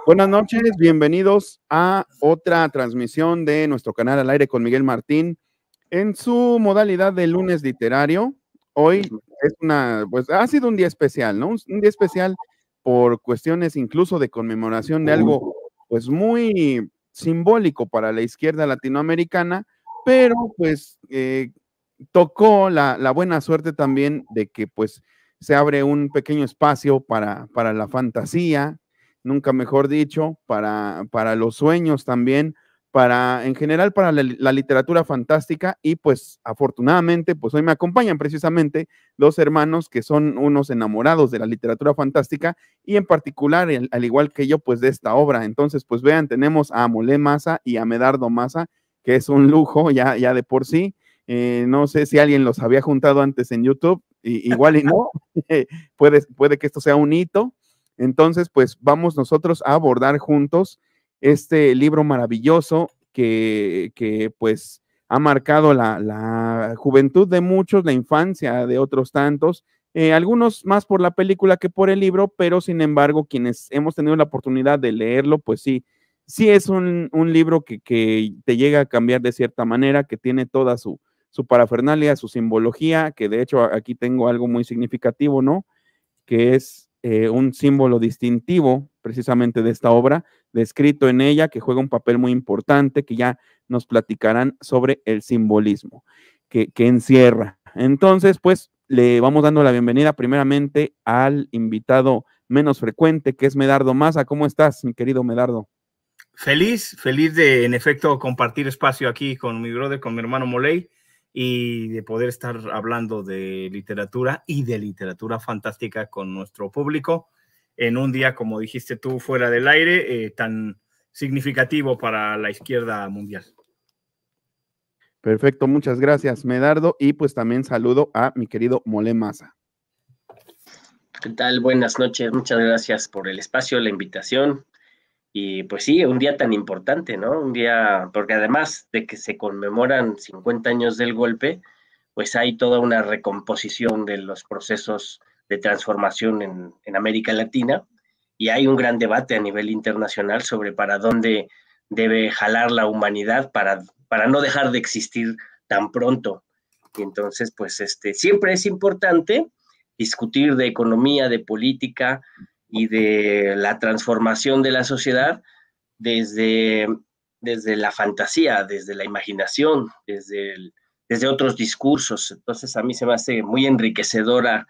Buenas noches, bienvenidos a otra transmisión de nuestro canal al aire con Miguel Martín en su modalidad de lunes literario. Hoy pues ha sido un día especial, ¿no? Un día especial por cuestiones incluso de conmemoración de algo pues muy simbólico para la izquierda latinoamericana, pero pues tocó la buena suerte también de que pues se abre un pequeño espacio para la fantasía, nunca mejor dicho, para los sueños también, en general para la literatura fantástica y pues afortunadamente pues hoy me acompañan precisamente dos hermanos que son unos enamorados de la literatura fantástica y en particular, al igual que yo, pues de esta obra. Entonces pues vean, tenemos a Mole Maza y a Medardo Maza, que es un lujo ya de por sí. No sé si alguien los había juntado antes en YouTube, igual y no, puede que esto sea un hito. Entonces, pues vamos nosotros a abordar juntos este libro maravilloso que pues ha marcado la juventud de muchos, la infancia de otros tantos, algunos más por la película que por el libro, pero sin embargo, quienes hemos tenido la oportunidad de leerlo, pues sí es un libro que te llega a cambiar de cierta manera, que tiene toda su parafernalia, su simbología, que de hecho aquí tengo algo muy significativo, ¿no? Que es un símbolo distintivo precisamente de esta obra, descrito en ella, que juega un papel muy importante, que ya nos platicarán sobre el simbolismo que encierra. Entonces, pues le vamos dando la bienvenida primeramente al invitado menos frecuente, que es Medardo Maza. ¿Cómo estás, mi querido Medardo? Feliz de, en efecto, compartir espacio aquí con mi brother, con mi hermano Moley, y de poder estar hablando de literatura y de literatura fantástica con nuestro público en un día, como dijiste tú, fuera del aire, tan significativo para la izquierda mundial. Perfecto, muchas gracias, Medardo, y pues también saludo a mi querido Mole Maza. ¿Qué tal? Buenas noches, muchas gracias por el espacio, la invitación. Y pues sí, un día tan importante, ¿no? Un día, porque además de que se conmemoran 50 años del golpe, pues hay toda una recomposición de los procesos de transformación en América Latina y hay un gran debate a nivel internacional sobre para dónde debe jalar la humanidad para no dejar de existir tan pronto. Y entonces, pues siempre es importante discutir de economía, de política, y de la transformación de la sociedad desde la fantasía, desde la imaginación, desde otros discursos. Entonces a mí se me hace muy enriquecedora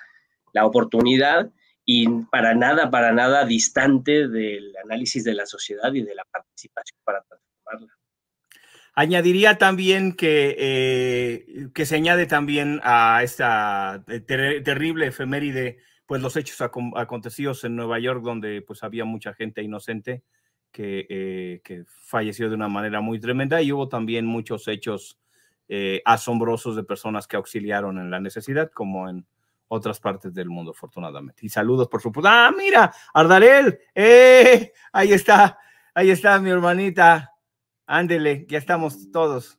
la oportunidad y para nada distante del análisis de la sociedad y de la participación para transformarla. Añadiría también que se añade también a esta terrible efeméride, pues los hechos acontecidos en Nueva York, donde pues había mucha gente inocente que falleció de una manera muy tremenda, y hubo también muchos hechos asombrosos de personas que auxiliaron en la necesidad, como en otras partes del mundo, afortunadamente. Y saludos, por supuesto. ¡Ah, mira! ¡Ardarel! Ahí está mi hermanita. Ándele, ya estamos todos.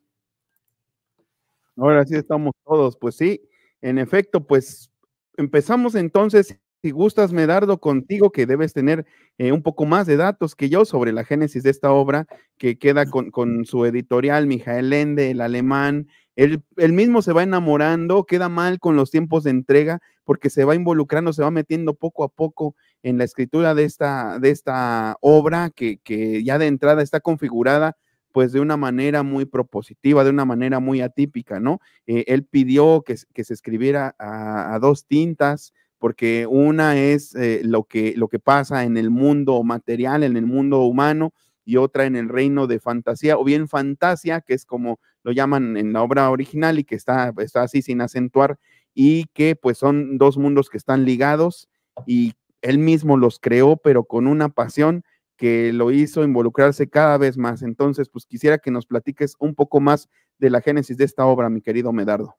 Ahora sí estamos todos, pues sí, en efecto, pues empezamos entonces, si gustas, Medardo, contigo, que debes tener un poco más de datos que yo sobre la génesis de esta obra, que queda con su editorial, Michael Ende, el alemán. Él mismo se va enamorando, queda mal con los tiempos de entrega, porque se va involucrando, se va metiendo poco a poco en la escritura de esta obra, que ya de entrada está configurada pues de una manera muy propositiva, de una manera muy atípica, ¿no? Él pidió que se escribiera a dos tintas, porque una es lo que pasa en el mundo material, en el mundo humano, y otra en el reino de fantasía, o bien fantasía, que es como lo llaman en la obra original y que está así sin acentuar, y que pues son dos mundos que están ligados, y él mismo los creó, pero con una pasión que lo hizo involucrarse cada vez más. Entonces, pues quisiera que nos platiques un poco más de la génesis de esta obra, mi querido Medardo.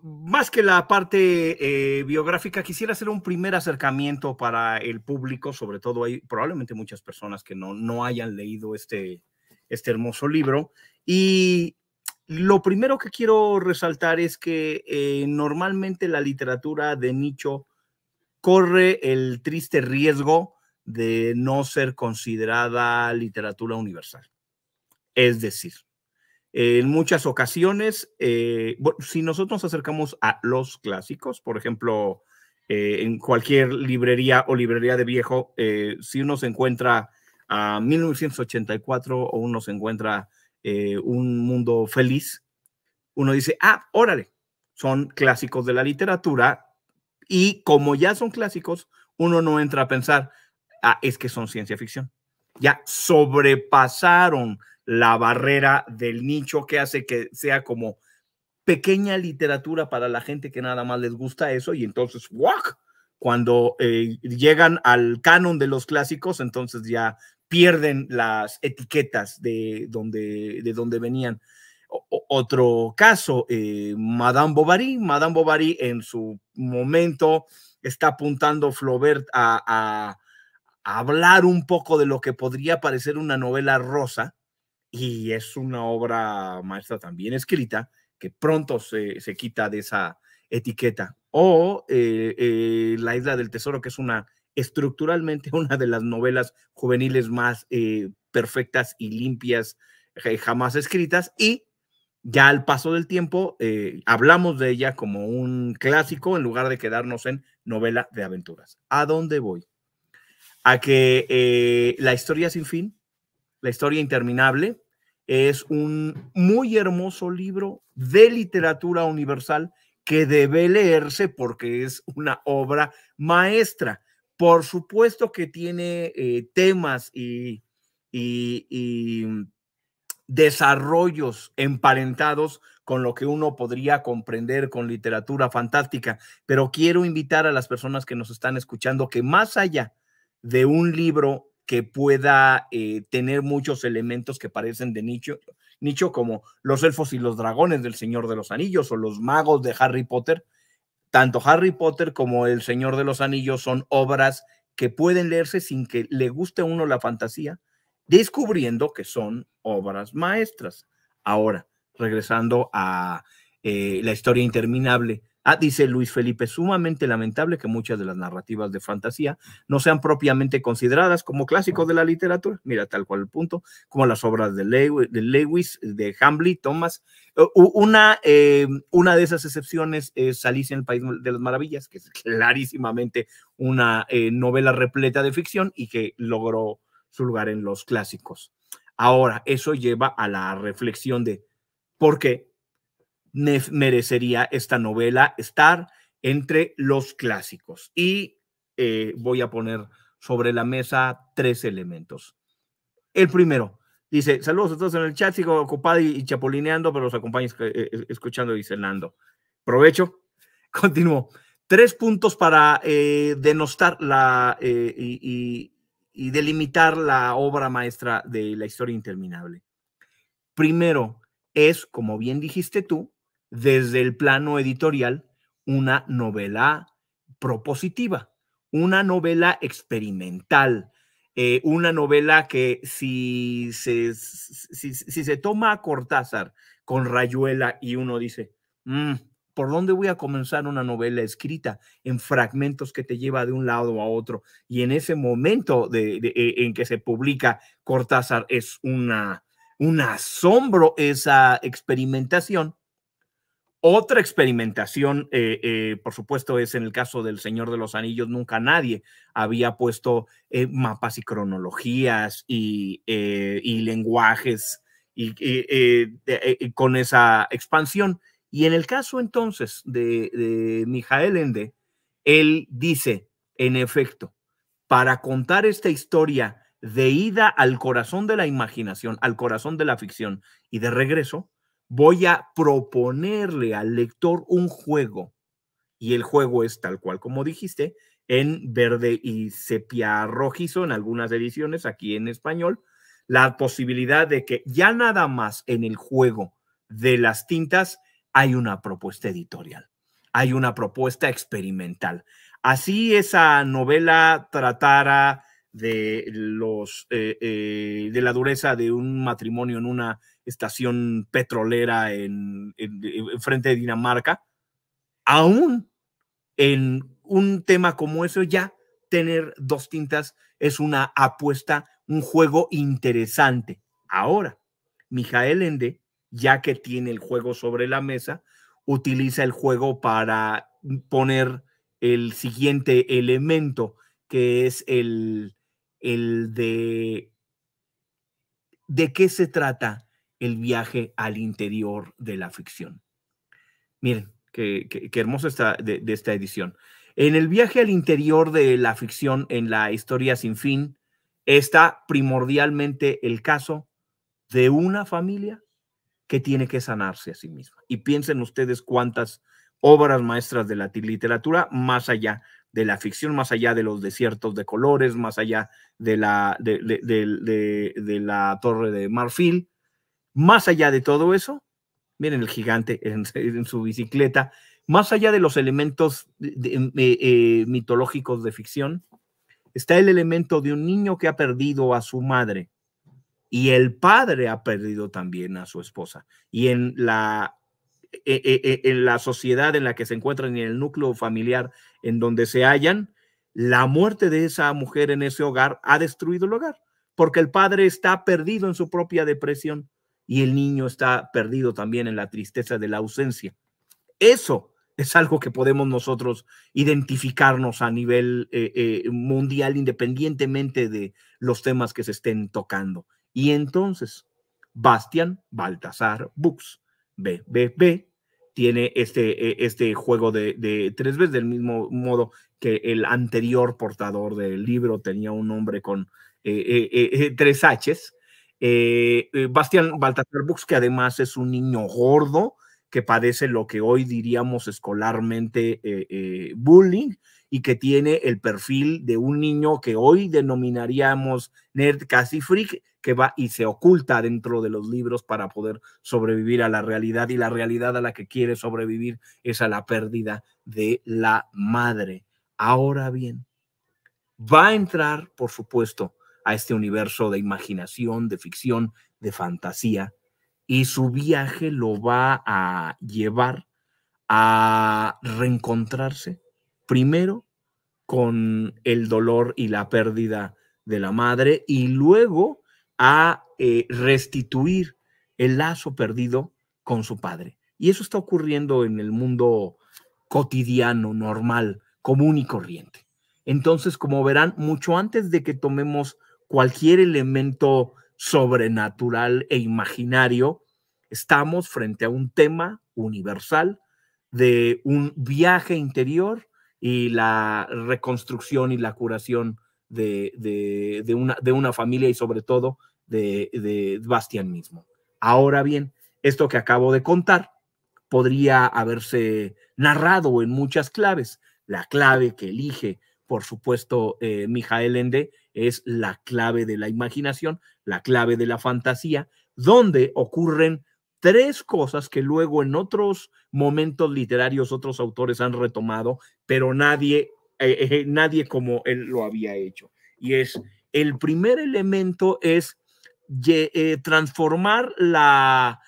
Más que la parte biográfica, quisiera hacer un primer acercamiento para el público, sobre todo hay probablemente muchas personas que no hayan leído este hermoso libro. Y lo primero que quiero resaltar es que normalmente la literatura de nicho corre el triste riesgo de no ser considerada literatura universal. Es decir, en muchas ocasiones, si nosotros nos acercamos a los clásicos, por ejemplo, en cualquier librería o librería de viejo, si uno se encuentra a 1984 o uno se encuentra Un Mundo Feliz, uno dice, ah, órale, son clásicos de la literatura, y como ya son clásicos, uno no entra a pensar, ah, es que son ciencia ficción. Ya sobrepasaron la barrera del nicho que hace que sea como pequeña literatura para la gente que nada más les gusta eso, y entonces, ¡guau! Cuando llegan al canon de los clásicos, entonces ya pierden las etiquetas de donde venían. Otro caso, Madame Bovary. Madame Bovary en su momento está apuntando Flaubert a hablar un poco de lo que podría parecer una novela rosa, y es una obra maestra también escrita, que pronto se quita de esa etiqueta. O La Isla del Tesoro, que es estructuralmente una de las novelas juveniles más perfectas y limpias jamás escritas, y ya al paso del tiempo hablamos de ella como un clásico en lugar de quedarnos en novela de aventuras. ¿A dónde voy? A que La historia sin fin, La historia interminable, es un muy hermoso libro de literatura universal que debe leerse porque es una obra maestra. Por supuesto que tiene temas y desarrollos emparentados con lo que uno podría comprender con literatura fantástica, pero quiero invitar a las personas que nos están escuchando que más allá de un libro que pueda tener muchos elementos que parecen de nicho, como Los elfos y los dragones del Señor de los Anillos o Los magos de Harry Potter, tanto Harry Potter como El Señor de los Anillos son obras que pueden leerse sin que le guste a uno la fantasía, descubriendo que son obras maestras. Ahora, regresando a La historia interminable. Dice Luis Felipe, sumamente lamentable que muchas de las narrativas de fantasía no sean propiamente consideradas como clásicos de la literatura. Mira, tal cual el punto, como las obras de Lewis, de Hamlet, Thomas. Una de esas excepciones es Alicia en el País de las Maravillas, que es clarísimamente una novela repleta de ficción y que logró su lugar en los clásicos. Ahora, eso lleva a la reflexión de por qué merecería esta novela estar entre los clásicos. Y voy a poner sobre la mesa 3 elementos. El primero, dice, saludos a todos en el chat, sigo ocupado y chapulineando, pero los acompaño escuchando y cenando. Provecho. Continúo. 3 puntos para denostar y delimitar la obra maestra de La historia interminable. Primero, es, como bien dijiste tú, desde el plano editorial, una novela propositiva, una novela experimental, una novela que si se toma a Cortázar con Rayuela y uno dice, ¿por dónde voy a comenzar una novela escrita en fragmentos que te lleva de un lado a otro? Y en ese momento en que se publica Cortázar es un asombro esa experimentación. Otra experimentación, por supuesto, es en el caso del Señor de los Anillos. Nunca nadie había puesto mapas y cronologías y lenguajes con esa expansión. Y en el caso entonces de Mijael Ende, él dice, en efecto, para contar esta historia de ida al corazón de la imaginación, al corazón de la ficción y de regreso, voy a proponerle al lector un juego, y el juego es tal cual como dijiste, en verde y sepia rojizo en algunas ediciones, aquí en español, la posibilidad de que ya nada más en el juego de las tintas hay una propuesta editorial, hay una propuesta experimental. Así esa novela tratara de la dureza de un matrimonio en una estación petrolera en frente de Dinamarca, aún en un tema como eso ya tener 2 tintas es una apuesta, un juego interesante. Ahora, Mijael Ende, ya que tiene el juego sobre la mesa, utiliza el juego para poner el siguiente elemento, que es el de qué se trata el viaje al interior de la ficción. Miren, qué hermosa está de esta edición. En el viaje al interior de la ficción, en la historia sin fin, está primordialmente el caso de una familia que tiene que sanarse a sí misma. Y piensen ustedes cuántas obras maestras de la literatura, más allá de la ficción, más allá de los desiertos de colores, más allá de la Torre de Marfil, más allá de todo eso, miren el gigante en su bicicleta, más allá de los elementos mitológicos de ficción, está el elemento de un niño que ha perdido a su madre y el padre ha perdido también a su esposa. Y en la sociedad en la que se encuentran y en el núcleo familiar en donde se hallan, la muerte de esa mujer en ese hogar ha destruido el hogar, porque el padre está perdido en su propia depresión y el niño está perdido también en la tristeza de la ausencia. Eso es algo que podemos nosotros identificarnos a nivel mundial, independientemente de los temas que se estén tocando. Y entonces, Bastian Baltasar Books, BBB, tiene este juego de 3 veces, del mismo modo que el anterior portador del libro tenía un nombre con 3 H's. Bastian Baltasar Books, que además es un niño gordo, que padece lo que hoy diríamos escolarmente bullying, y que tiene el perfil de un niño que hoy denominaríamos nerd, casi freak, que va y se oculta dentro de los libros para poder sobrevivir a la realidad, y la realidad a la que quiere sobrevivir es a la pérdida de la madre. Ahora bien, va a entrar, por supuesto, a este universo de imaginación, de ficción, de fantasía, y su viaje lo va a llevar a reencontrarse primero con el dolor y la pérdida de la madre, y luego a restituir el lazo perdido con su padre. Y eso está ocurriendo en el mundo cotidiano, normal, común y corriente. Entonces, como verán, mucho antes de que tomemos cualquier elemento sobrenatural e imaginario, estamos frente a un tema universal de un viaje interior y la reconstrucción y la curación de una familia, y sobre todo de Bastian mismo. Ahora bien, esto que acabo de contar podría haberse narrado en muchas claves. La clave que elige, por supuesto, Mijael Ende, es la clave de la imaginación, la clave de la fantasía, donde ocurren 3 cosas que luego en otros momentos literarios otros autores han retomado, pero nadie como él lo había hecho. Y es, el primer elemento es transformar la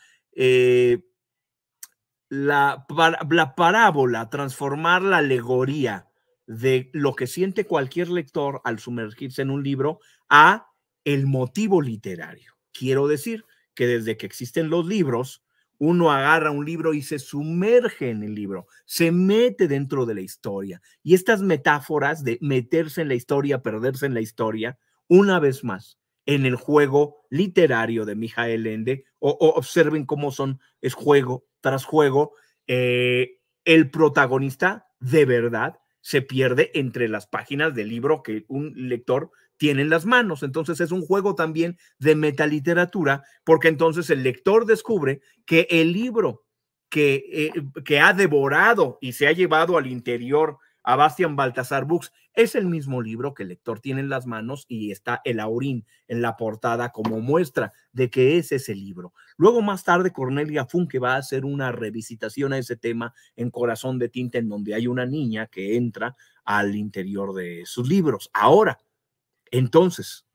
parábola, transformar la alegoría de lo que siente cualquier lector al sumergirse en un libro a el motivo literario. Quiero decir que desde que existen los libros, uno agarra un libro y se sumerge en el libro, se mete dentro de la historia. Y estas metáforas de meterse en la historia, perderse en la historia, una vez más, en el juego literario de Mijael Ende, o observen cómo es juego tras juego, el protagonista de verdad se pierde entre las páginas del libro que un lector tiene en las manos. Entonces es un juego también de metaliteratura, porque entonces el lector descubre que el libro que ha devorado y se ha llevado al interior a Bastian Baltasar Books es el mismo libro que el lector tiene en las manos, y está el aurín en la portada como muestra de que es ese libro. Luego, más tarde, Cornelia Funke va a hacer una revisitación a ese tema en Corazón de Tinta, en donde hay una niña que entra al interior de sus libros. Ahora, entonces,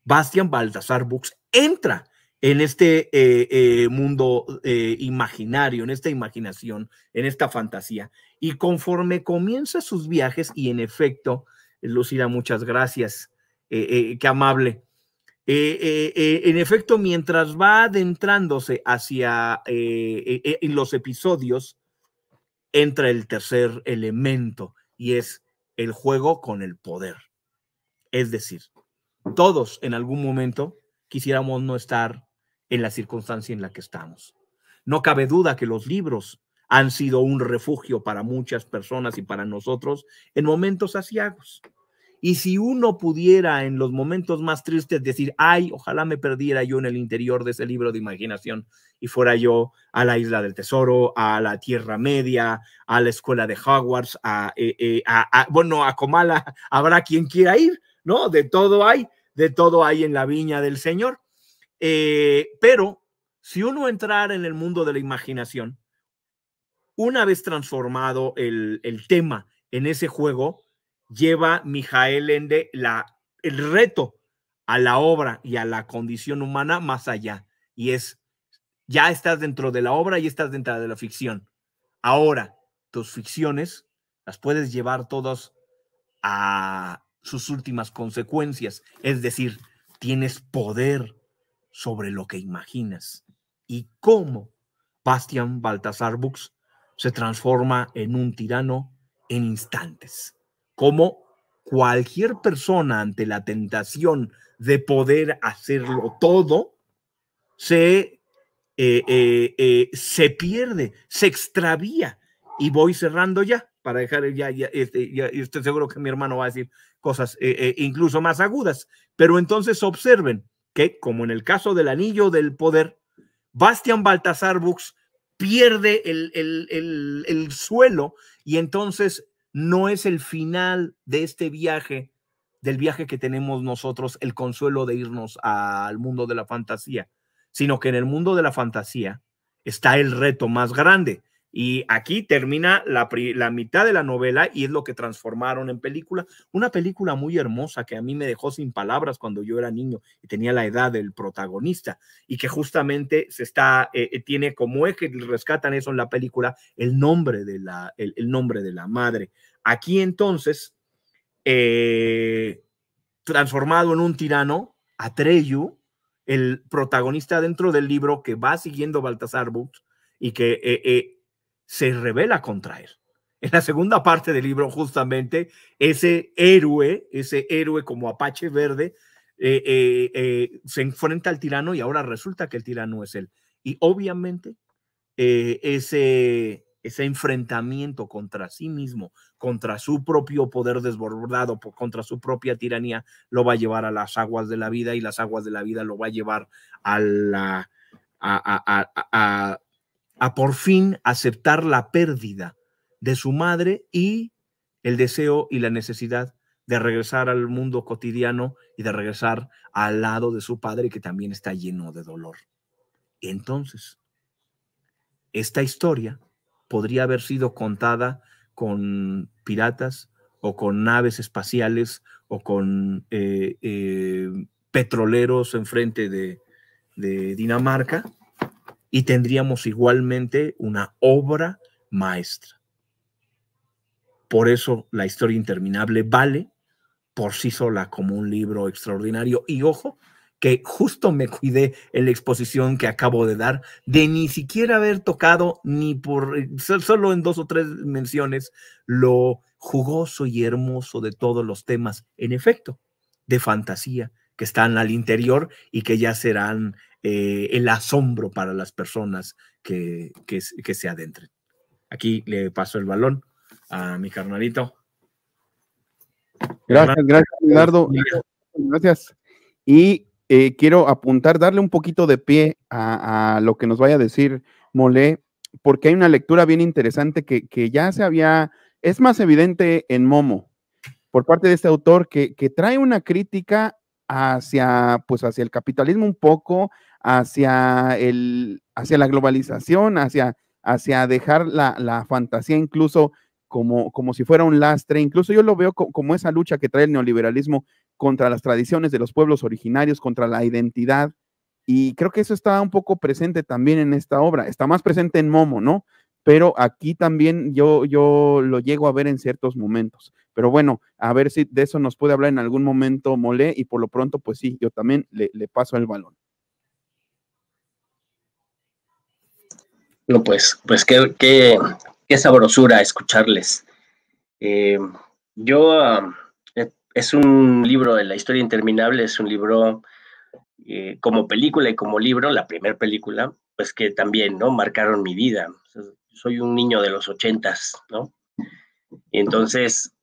Bastian Baltasar Books entra en este mundo imaginario, en esta imaginación, en esta fantasía, y conforme comienza sus viajes, y en efecto, Lucila, muchas gracias, qué amable. En efecto, mientras va adentrándose hacia en los episodios, entra el tercer elemento y es el juego con el poder. Es decir, todos en algún momento quisiéramos no estar en la circunstancia en la que estamos. No cabe duda que los libros han sido un refugio para muchas personas y para nosotros en momentos aciagos. Y si uno pudiera en los momentos más tristes decir, ay, ojalá me perdiera yo en el interior de ese libro de imaginación y fuera yo a la Isla del Tesoro, a la Tierra Media, a la escuela de Hogwarts, bueno, a Comala, habrá quien quiera ir, ¿no? De todo hay en la viña del Señor. Pero si uno entrara en el mundo de la imaginación, una vez transformado el tema en ese juego, lleva Mijael Ende el reto a la obra y a la condición humana más allá. Y es, ya estás dentro de la obra y estás dentro de la ficción. Ahora, tus ficciones las puedes llevar todas a sus últimas consecuencias. Es decir, tienes poder sobre lo que imaginas. Y cómo Bastian Baltasar Bux se transforma en un tirano en instantes. Como cualquier persona ante la tentación de poder hacerlo todo, se pierde, se extravía. Y voy cerrando ya, para dejar ya estoy seguro que mi hermano va a decir cosas incluso más agudas. Pero entonces observen que, como en el caso del Anillo del Poder, Bastian Baltasar Bux pierde el suelo y entonces no es el final de este viaje, del viaje que tenemos nosotros, el consuelo de irnos al mundo de la fantasía, sino que en el mundo de la fantasía está el reto más grande. Y aquí termina la mitad de la novela y es lo que transformaron en película. Una película muy hermosa que a mí me dejó sin palabras cuando yo era niño y tenía la edad del protagonista y que justamente tiene como eje, rescatan eso en la película, el nombre de la madre. Aquí entonces, transformado en un tirano, Atreyu, el protagonista dentro del libro que va siguiendo Baltasar Bux y que se rebela contra él. En la segunda parte del libro, justamente, ese héroe como Apache Verde, se enfrenta al tirano y ahora resulta que el tirano es él. Y obviamente ese enfrentamiento contra sí mismo, contra su propio poder desbordado, contra su propia tiranía, lo va a llevar a las aguas de la vida y las aguas de la vida lo va a llevar a por fin aceptar la pérdida de su madre y el deseo y la necesidad de regresar al mundo cotidiano y de regresar al lado de su padre que también está lleno de dolor. Entonces, esta historia podría haber sido contada con piratas o con naves espaciales o con petroleros enfrente de Dinamarca y tendríamos igualmente una obra maestra. Por eso La historia interminable vale por sí sola como un libro extraordinario. Y ojo, que justo me cuidé en la exposición que acabo de dar de ni siquiera haber tocado solo en 2 o 3 menciones lo jugoso y hermoso de todos los temas, en efecto, de fantasía que están al interior y que ya serán el asombro para las personas que se adentren. Aquí le paso el balón a mi carnalito. Gracias, Eduardo. Gracias. Y quiero darle un poquito de pie a lo que nos vaya a decir Molé, porque hay una lectura bien interesante que ya es más evidente en Momo, por parte de este autor que trae una crítica hacia el capitalismo un poco, hacia la globalización, hacia dejar la fantasía incluso como si fuera un lastre. Incluso yo lo veo como esa lucha que trae el neoliberalismo contra las tradiciones de los pueblos originarios, contra la identidad, y creo que eso está un poco presente también en esta obra, está más presente en Momo, ¿no? pero aquí también yo lo llego a ver en ciertos momentos. Pero bueno, a ver si de eso nos puede hablar en algún momento Mole, y por lo pronto, pues sí, yo también le paso el balón. No, pues qué sabrosura escucharles. Es un libro de La historia interminable, es un libro como película y como libro, la primera película, pues que también, ¿no? Marcaron mi vida. Soy un niño de los 80s, ¿no? Y entonces,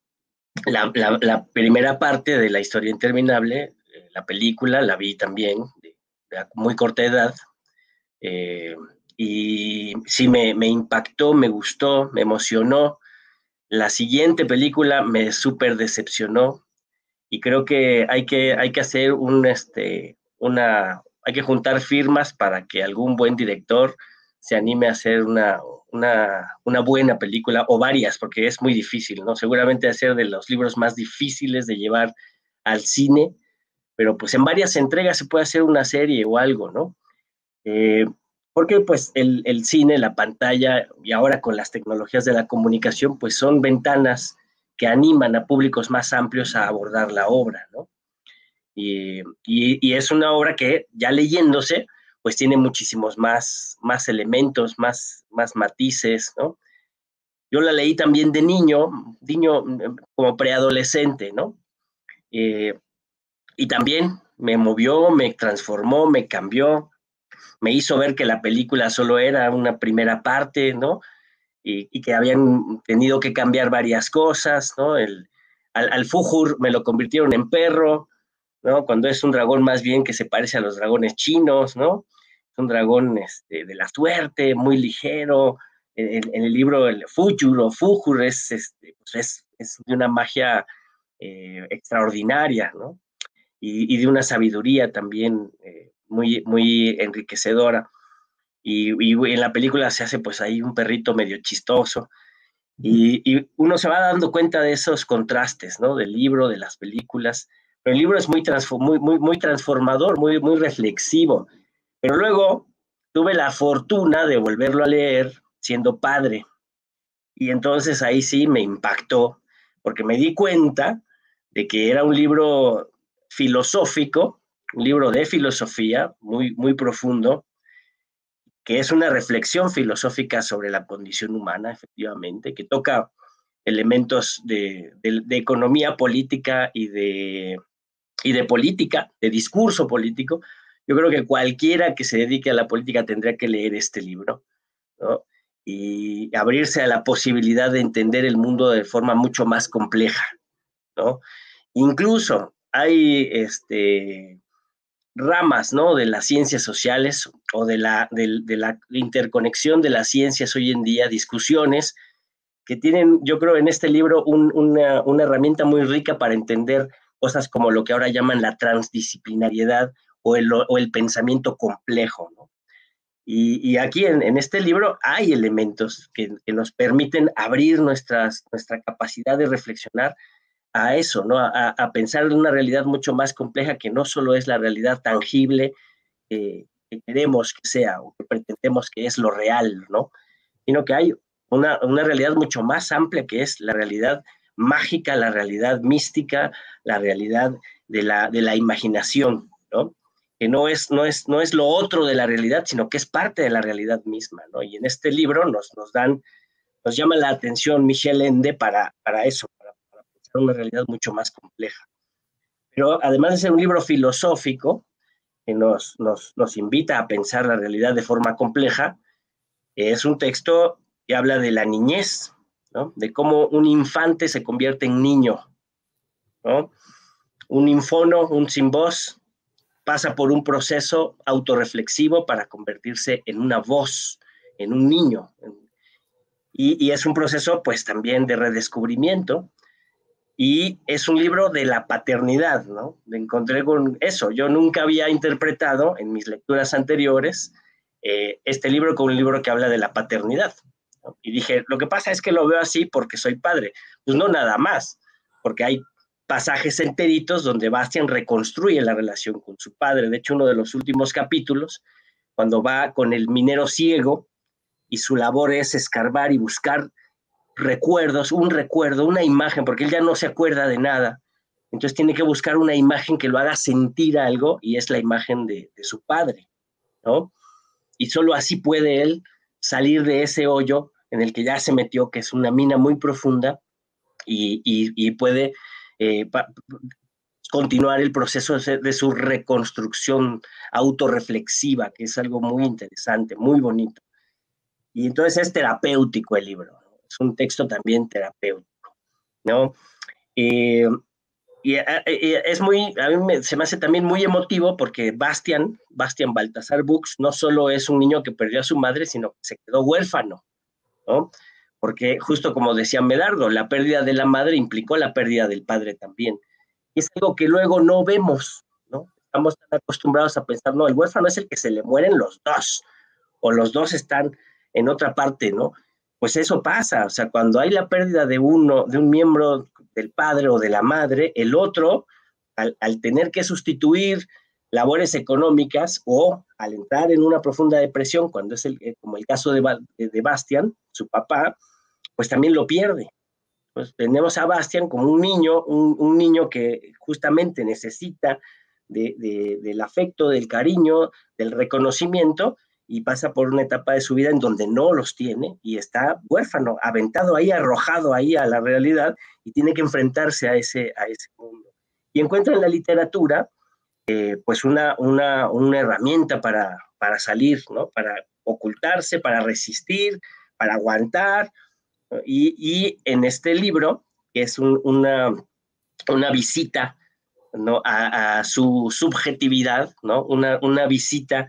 la primera parte de La historia interminable, la película, la vi también de muy corta edad, y sí me impactó, me gustó, me emocionó. La siguiente película me súper decepcionó, y creo que hay que hacer hay que juntar firmas para que algún buen director se anime a hacer una buena película, o varias, porque es muy difícil, ¿no? Seguramente va a ser de los libros más difíciles de llevar al cine, pero pues en varias entregas se puede hacer una serie o algo, ¿no? Porque pues el cine, la pantalla, y ahora con las tecnologías de la comunicación, pues son ventanas que animan a públicos más amplios a abordar la obra, ¿no? Y es una obra que, ya leyéndose, pues tiene muchísimos más elementos, más matices, ¿no? Yo la leí también de niño como preadolescente, ¿no? Y también me movió, me transformó, me cambió, me hizo ver que la película solo era una primera parte, ¿no? Y que habían tenido que cambiar varias cosas, ¿no? Al Fujur me lo convirtieron en perro, ¿no? Cuando es un dragón más bien que se parece a los dragones chinos, ¿no? Es un dragón de la suerte, muy ligero. En el libro el Fujur o Fujur es de una magia extraordinaria, ¿no? Y de una sabiduría también muy enriquecedora. Y en la película se hace pues ahí un perrito medio chistoso, y uno se va dando cuenta de esos contrastes, ¿no? Del libro, de las películas, pero el libro es muy transformador, muy reflexivo, pero luego tuve la fortuna de volverlo a leer siendo padre, y entonces ahí sí me impactó, porque me di cuenta de que era un libro filosófico, un libro de filosofía muy profundo, que es una reflexión filosófica sobre la condición humana, efectivamente, que toca elementos de economía política y de política, de discurso político. Yo creo que cualquiera que se dedique a la política tendría que leer este libro, ¿no? Y abrirse a la posibilidad de entender el mundo de forma mucho más compleja, ¿no? Incluso hay ramas, ¿no? De las ciencias sociales, o de la interconexión de las ciencias hoy en día, discusiones que tienen, yo creo, en este libro una herramienta muy rica para entender cosas como lo que ahora llaman la transdisciplinariedad o el pensamiento complejo, ¿no? Y aquí en este libro hay elementos que nos permiten abrir nuestra capacidad de reflexionar a eso, ¿no? A pensar en una realidad mucho más compleja, que no solo es la realidad tangible que queremos que sea, o que pretendemos que es lo real, ¿no? Sino que hay una realidad mucho más amplia, que es la realidad mágica, la realidad mística, la realidad de la imaginación, ¿no? Que no es lo otro de la realidad, sino que es parte de la realidad misma, ¿no? Y en este libro nos llama la atención Michel Ende para eso, para pensar una realidad mucho más compleja. Pero además de ser un libro filosófico, que nos invita a pensar la realidad de forma compleja, es un texto que habla de la niñez, ¿no? De cómo un infante se convierte en niño, ¿no? Un infono, un sin voz, pasa por un proceso autorreflexivo para convertirse en una voz, en un niño. Y es un proceso, pues, también de redescubrimiento. Y es un libro de la paternidad, ¿no? Me encontré con eso. Yo nunca había interpretado en mis lecturas anteriores este libro como un libro que habla de la paternidad, ¿no? Y dije, lo que pasa es que lo veo así porque soy padre. Pues no, nada más, porque hay pasajes enteritos donde Bastian reconstruye la relación con su padre. De hecho, uno de los últimos capítulos, cuando va con el minero ciego, y su labor es escarbar y buscar recuerdos, un recuerdo, una imagen, porque él ya no se acuerda de nada. Entonces tiene que buscar una imagen que lo haga sentir algo, y es la imagen de su padre, ¿no? Y solo así puede él salir de ese hoyo en el que ya se metió, que es una mina muy profunda, y puede continuar el proceso de su reconstrucción autorreflexiva, que es algo muy interesante, muy bonito. Y entonces es terapéutico el libro, ¿no? Es un texto también terapéutico, ¿no? Y es muy, a mí se me hace también muy emotivo, porque Bastian Baltasar Bux no solo es un niño que perdió a su madre, sino que se quedó huérfano, ¿no? Porque justo como decía Medardo, la pérdida de la madre implicó la pérdida del padre también. Y es algo que luego no vemos, ¿no? Estamos tan acostumbrados a pensar, no, el huérfano es el que se le mueren los dos, o los dos están en otra parte, ¿no? Pues eso pasa, o sea, cuando hay la pérdida de un miembro del padre o de la madre, el otro, al tener que sustituir labores económicas, o al entrar en una profunda depresión, cuando es como el caso de Bastian, su papá, pues también lo pierde. Pues tenemos a Bastian como un niño que justamente necesita del afecto, del cariño, del reconocimiento, y pasa por una etapa de su vida en donde no los tiene y está huérfano, aventado ahí, arrojado ahí a la realidad, y tiene que enfrentarse a ese mundo. Y encuentra en la literatura pues una herramienta para salir, ¿no? Para ocultarse, para resistir, para aguantar. Y en este libro, que es una visita, ¿no? a su subjetividad, ¿no? Una visita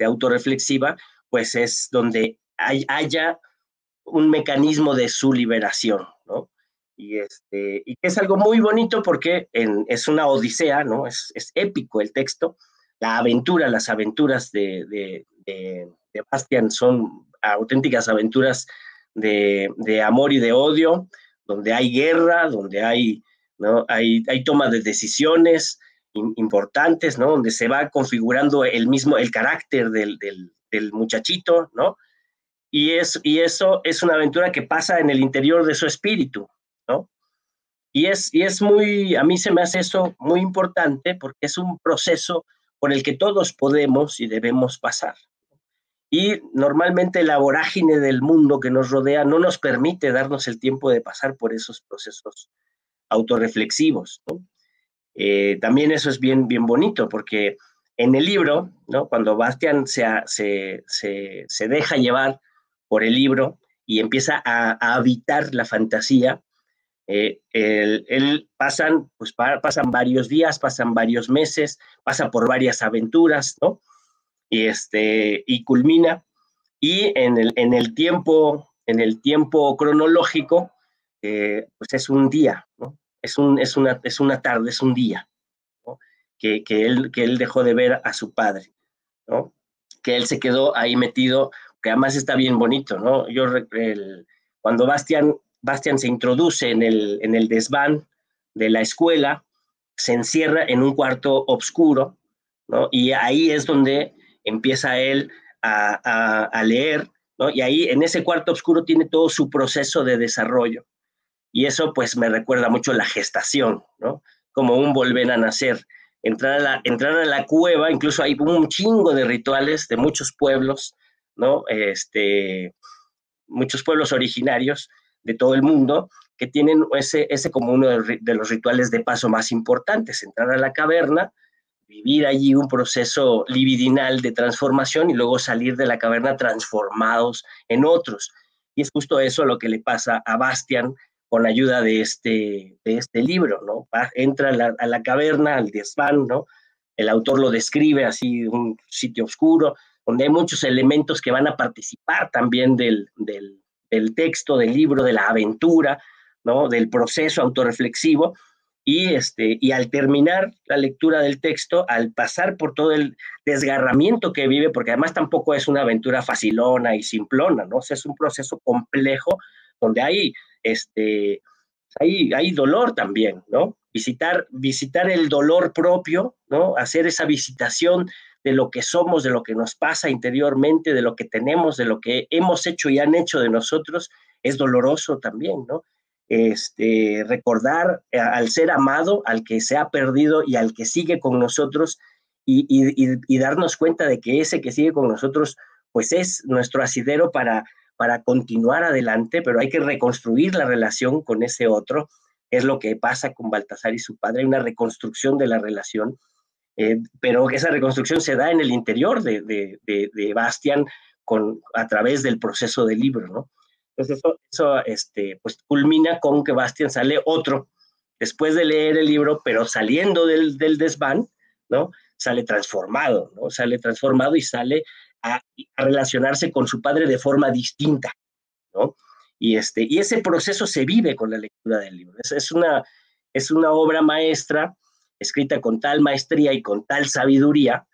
autorreflexiva, pues es donde haya un mecanismo de su liberación, ¿no? Y que es algo muy bonito, porque es una odisea, ¿no? Es épico el texto. Las aventuras de Bastian son auténticas aventuras de amor y de odio, donde hay guerra, donde hay, ¿no? hay toma de decisiones importantes, ¿no? Donde se va configurando el carácter del muchachito, ¿no? Y eso es una aventura que pasa en el interior de su espíritu, ¿no? Y es muy, a mí se me hace eso muy importante, porque es un proceso por el que todos podemos y debemos pasar. Y normalmente la vorágine del mundo que nos rodea no nos permite darnos el tiempo de pasar por esos procesos autorreflexivos, ¿no? También eso es bien, bien bonito, porque en el libro, ¿no? Cuando Bastian se deja llevar por el libro y empieza a habitar la fantasía, pasan varios días, pasan varios meses, pasa por varias aventuras, ¿no? Y culmina, y en el tiempo cronológico, pues es un día, ¿no? Es una tarde, es un día, ¿no? que él dejó de ver a su padre, ¿no? Que él se quedó ahí metido, que además está bien bonito, ¿no? Cuando Bastian se introduce en el desván de la escuela, se encierra en un cuarto oscuro, ¿no? Y ahí es donde empieza él a leer, ¿no? Y ahí en ese cuarto oscuro tiene todo su proceso de desarrollo. Y eso pues me recuerda mucho la gestación, ¿no? Como un volver a nacer. Entrar a la cueva, incluso hay un chingo de rituales de muchos pueblos, ¿no? Muchos pueblos originarios de todo el mundo, que tienen ese como uno de los rituales de paso más importantes: entrar a la caverna, vivir allí un proceso libidinal de transformación, y luego salir de la caverna transformados en otros. Y es justo eso lo que le pasa a Bastian con la ayuda de este libro, ¿no? Entra a la caverna, al desván, ¿no? El autor lo describe así, un sitio oscuro, donde hay muchos elementos que van a participar también del texto, del libro, de la aventura, ¿no? Del proceso autorreflexivo. Y al terminar la lectura del texto, al pasar por todo el desgarramiento que vive, porque además tampoco es una aventura facilona y simplona, ¿no? O sea, es un proceso complejo donde hay dolor también, ¿no? Visitar el dolor propio, ¿no? Hacer esa visitación de lo que somos, de lo que nos pasa interiormente, de lo que tenemos, de lo que hemos hecho y han hecho de nosotros, es doloroso también, ¿no? Recordar al ser amado, al que se ha perdido y al que sigue con nosotros, y darnos cuenta de que ese que sigue con nosotros, pues es nuestro asidero para continuar adelante, pero hay que reconstruir la relación con ese otro. Es lo que pasa con Baltasar y su padre, hay una reconstrucción de la relación, pero esa reconstrucción se da en el interior de Bastián a través del proceso del libro, ¿no? Entonces eso pues culmina con que Bastián sale otro, después de leer el libro, pero saliendo del desván, ¿no? Sale transformado, ¿no? Sale transformado y sale a relacionarse con su padre de forma distinta, ¿no? Y ese proceso se vive con la lectura del libro. Es una obra maestra, escrita con tal maestría y con tal sabiduría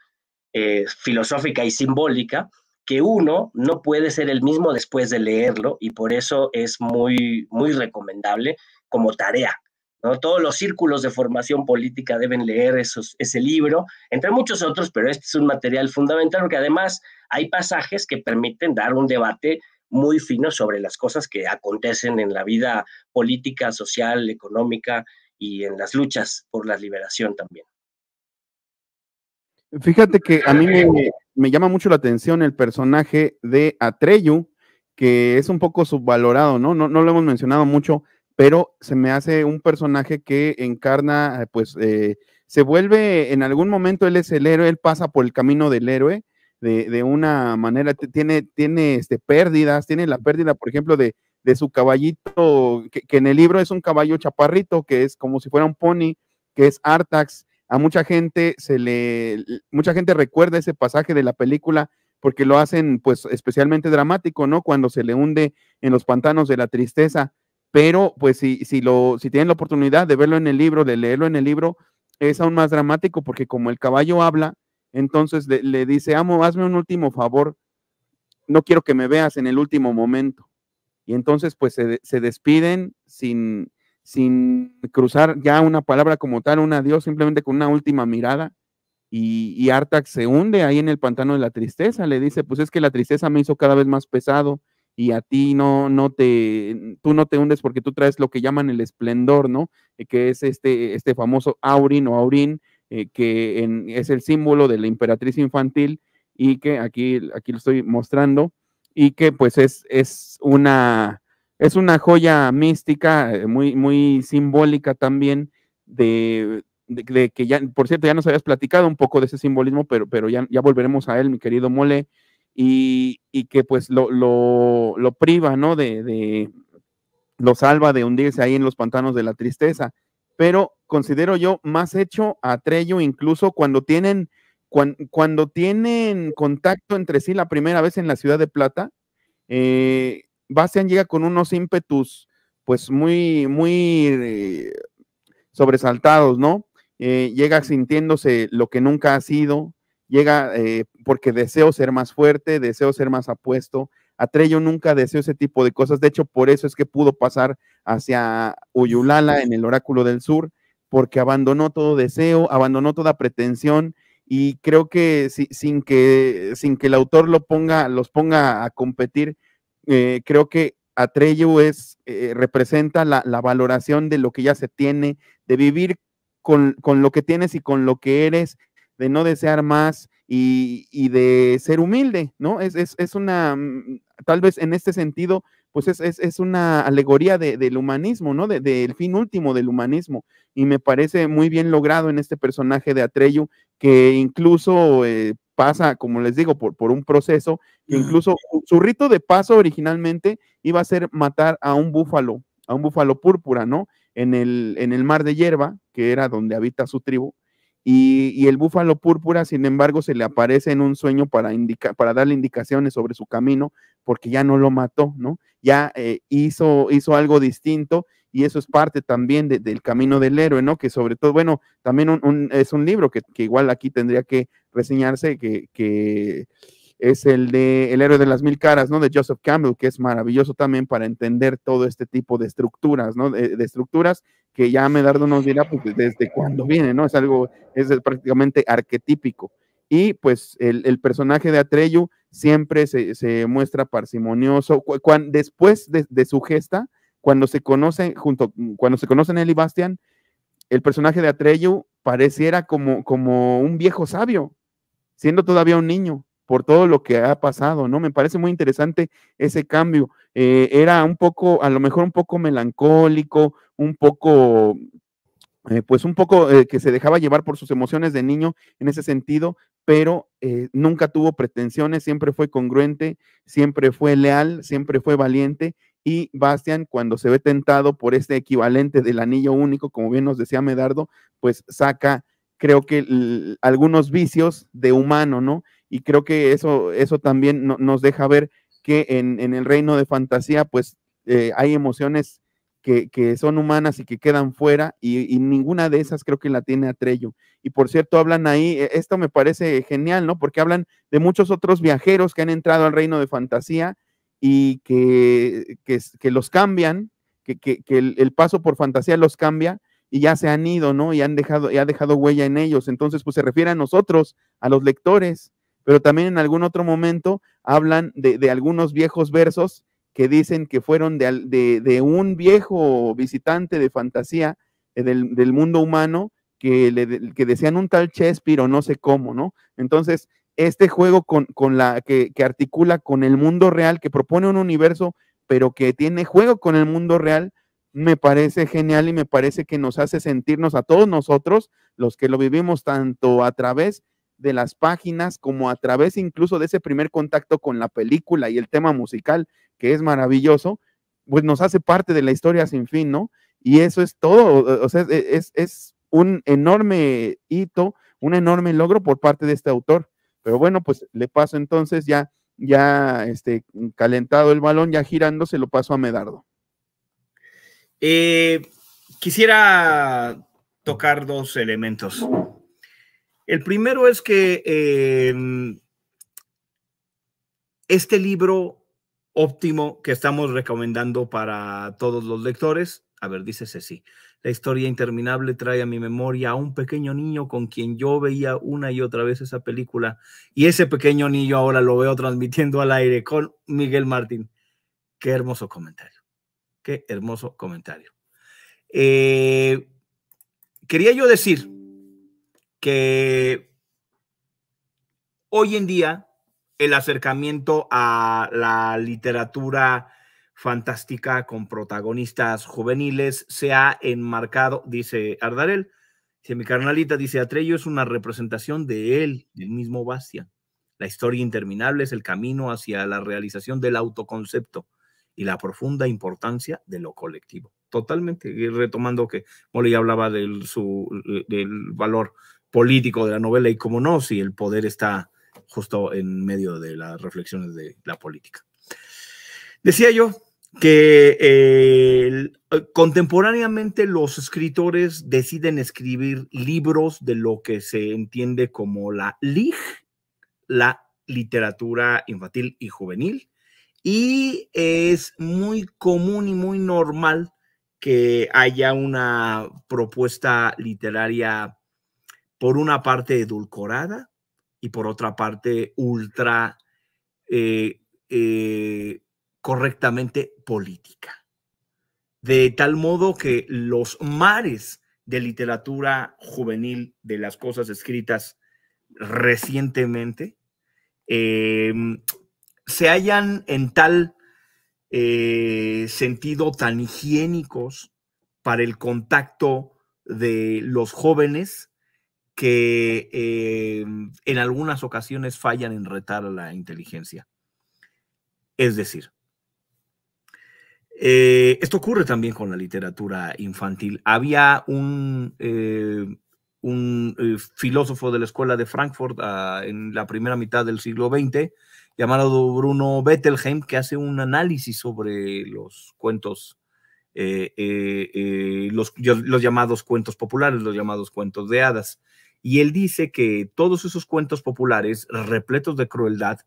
filosófica y simbólica, que uno no puede ser el mismo después de leerlo, y por eso es muy, muy recomendable como tarea, ¿no? Todos los círculos de formación política deben leer ese libro, entre muchos otros, pero este es un material fundamental porque además hay pasajes que permiten dar un debate muy fino sobre las cosas que acontecen en la vida política, social, económica y en las luchas por la liberación también. Fíjate que a mí me llama mucho la atención el personaje de Atreyu, que es un poco subvalorado, ¿no? No lo hemos mencionado mucho, pero se me hace un personaje que encarna, pues, se vuelve, en algún momento él es el héroe, él pasa por el camino del héroe, de una manera, tiene pérdidas, tiene la pérdida, por ejemplo, de su caballito, que en el libro es un caballo chaparrito, que es como si fuera un pony, que es Artax. A mucha gente mucha gente recuerda ese pasaje de la película porque lo hacen pues especialmente dramático, ¿no? Cuando se le hunde en los pantanos de la tristeza, pero pues si tienen la oportunidad de verlo en el libro, de leerlo en el libro, es aún más dramático porque como el caballo habla, entonces le dice, amo, hazme un último favor, no quiero que me veas en el último momento. Y entonces pues se despiden sin cruzar ya una palabra como tal, un adiós, simplemente con una última mirada, y Artax se hunde ahí en el pantano de la tristeza, le dice, pues es que la tristeza me hizo cada vez más pesado, y a ti tú no te hundes porque tú traes lo que llaman el esplendor, ¿no? Que es este famoso Aurin o Aurín, que es el símbolo de la emperatriz infantil, y que aquí lo estoy mostrando, y que pues es una joya mística, muy, muy simbólica también, de que ya, por cierto, ya nos habías platicado un poco de ese simbolismo, pero ya volveremos a él, mi querido Mole, y que pues lo priva, ¿no? Lo salva de hundirse ahí en los pantanos de la tristeza. Pero considero yo más hecho a Atreyu, incluso cuando tienen contacto entre sí la primera vez en la Ciudad de Plata. Bastian llega con unos ímpetus pues muy, muy sobresaltados, ¿no? Llega sintiéndose lo que nunca ha sido, llega porque deseo ser más fuerte, deseo ser más apuesto. Atreyu nunca deseó ese tipo de cosas, de hecho por eso es que pudo pasar hacia Uyulala en el Oráculo del Sur, porque abandonó todo deseo, abandonó toda pretensión, y creo que sin que el autor los ponga a competir, creo que Atreyu representa la valoración de lo que ya se tiene, de vivir con lo que tienes y con lo que eres, de no desear más y de ser humilde, ¿no? Es una, tal vez en este sentido, pues es una alegoría del humanismo, ¿no? Del fin último del humanismo, y me parece muy bien logrado en este personaje de Atreyu, que incluso pasa, como les digo, por un proceso, que incluso su rito de paso originalmente iba a ser matar a un búfalo púrpura, ¿no? En el mar de hierba, que era donde habita su tribu, y el búfalo púrpura, sin embargo, se le aparece en un sueño para darle indicaciones sobre su camino, porque ya no lo mató, ¿no? Ya hizo algo distinto, y eso es parte también del camino del héroe, ¿no? Que sobre todo, bueno, también es un libro que igual aquí tendría que reseñarse, que es el de El héroe de las mil caras, ¿no? De Joseph Campbell, que es maravilloso también para entender todo este tipo de estructuras, ¿no? De estructuras que ya Medardo nos dirá, pues, desde cuándo viene, ¿no? Es prácticamente arquetípico. y pues el personaje de Atreyu siempre se muestra parsimonioso. Después de su gesta, cuando se conocen él y Bastian, el personaje de Atreyu pareciera como un viejo sabio, siendo todavía un niño, por todo lo que ha pasado, ¿no? Me parece muy interesante ese cambio. Era un poco, a lo mejor un poco melancólico, un poco que se dejaba llevar por sus emociones de niño en ese sentido, pero nunca tuvo pretensiones, siempre fue congruente, siempre fue leal, siempre fue valiente. Y Bastian, cuando se ve tentado por este equivalente del anillo único, como bien nos decía Medardo, pues saca, creo que algunos vicios de humano, ¿no? Y creo que eso también nos deja ver que en el reino de fantasía, pues hay emociones que son humanas y que quedan fuera, y ninguna de esas creo que la tiene Atreyu. Y por cierto, hablan ahí, esto me parece genial, ¿no? Porque hablan de muchos otros viajeros que han entrado al reino de fantasía y que los cambian, que el paso por fantasía los cambia y ya se han ido, ¿no? Y ha dejado huella en ellos. Entonces, pues se refiere a nosotros, a los lectores, pero también en algún otro momento hablan de algunos viejos versos que dicen que fueron de un viejo visitante de fantasía del mundo humano que decían un tal Shakespeare o no sé cómo, ¿no? Entonces, este juego que articula con el mundo real, que propone un universo, pero que tiene juego con el mundo real, me parece genial y me parece que nos hace sentirnos a todos nosotros, los que lo vivimos tanto a través de las páginas como a través incluso de ese primer contacto con la película y el tema musical, que es maravilloso, pues nos hace parte de la historia sin fin, ¿no? Y eso es todo, o sea, es un enorme hito, un enorme logro por parte de este autor. Pero bueno, pues le paso entonces ya calentado el balón, ya girando, se lo paso a Medardo. Quisiera tocar dos elementos. El primero es que este libro óptimo que estamos recomendando para todos los lectores, a ver, dice Ceci, la historia interminable trae a mi memoria a un pequeño niño con quien yo veía una y otra vez esa película, y ese pequeño niño ahora lo veo transmitiendo al aire con Miguel Martín. Qué hermoso comentario, qué hermoso comentario. Quería yo decir que hoy en día el acercamiento a la literatura fantástica con protagonistas juveniles se ha enmarcado, dice Ardarel, dice mi carnalita, dice Atreyu es una representación de él, del mismo Bastian. La historia interminable es el camino hacia la realización del autoconcepto y la profunda importancia de lo colectivo. Totalmente, y retomando que Molly hablaba del valor político de la novela y cómo no, si el poder está justo en medio de las reflexiones de la política. Decía yo que contemporáneamente los escritores deciden escribir libros de lo que se entiende como la LIJ, la literatura infantil y juvenil, y es muy común y muy normal que haya una propuesta literaria por una parte edulcorada y por otra parte ultra correctamente política. De tal modo que los mares de literatura juvenil, de las cosas escritas recientemente, se hallan en tal sentido tan higiénicos para el contacto de los jóvenes que en algunas ocasiones fallan en retar a la inteligencia. Es decir, esto ocurre también con la literatura infantil. Había un filósofo de la escuela de Frankfurt en la primera mitad del siglo XX, llamado Bruno Bettelheim, que hace un análisis sobre los cuentos, los llamados cuentos populares, los llamados cuentos de hadas. Y él dice que todos esos cuentos populares, repletos de crueldad,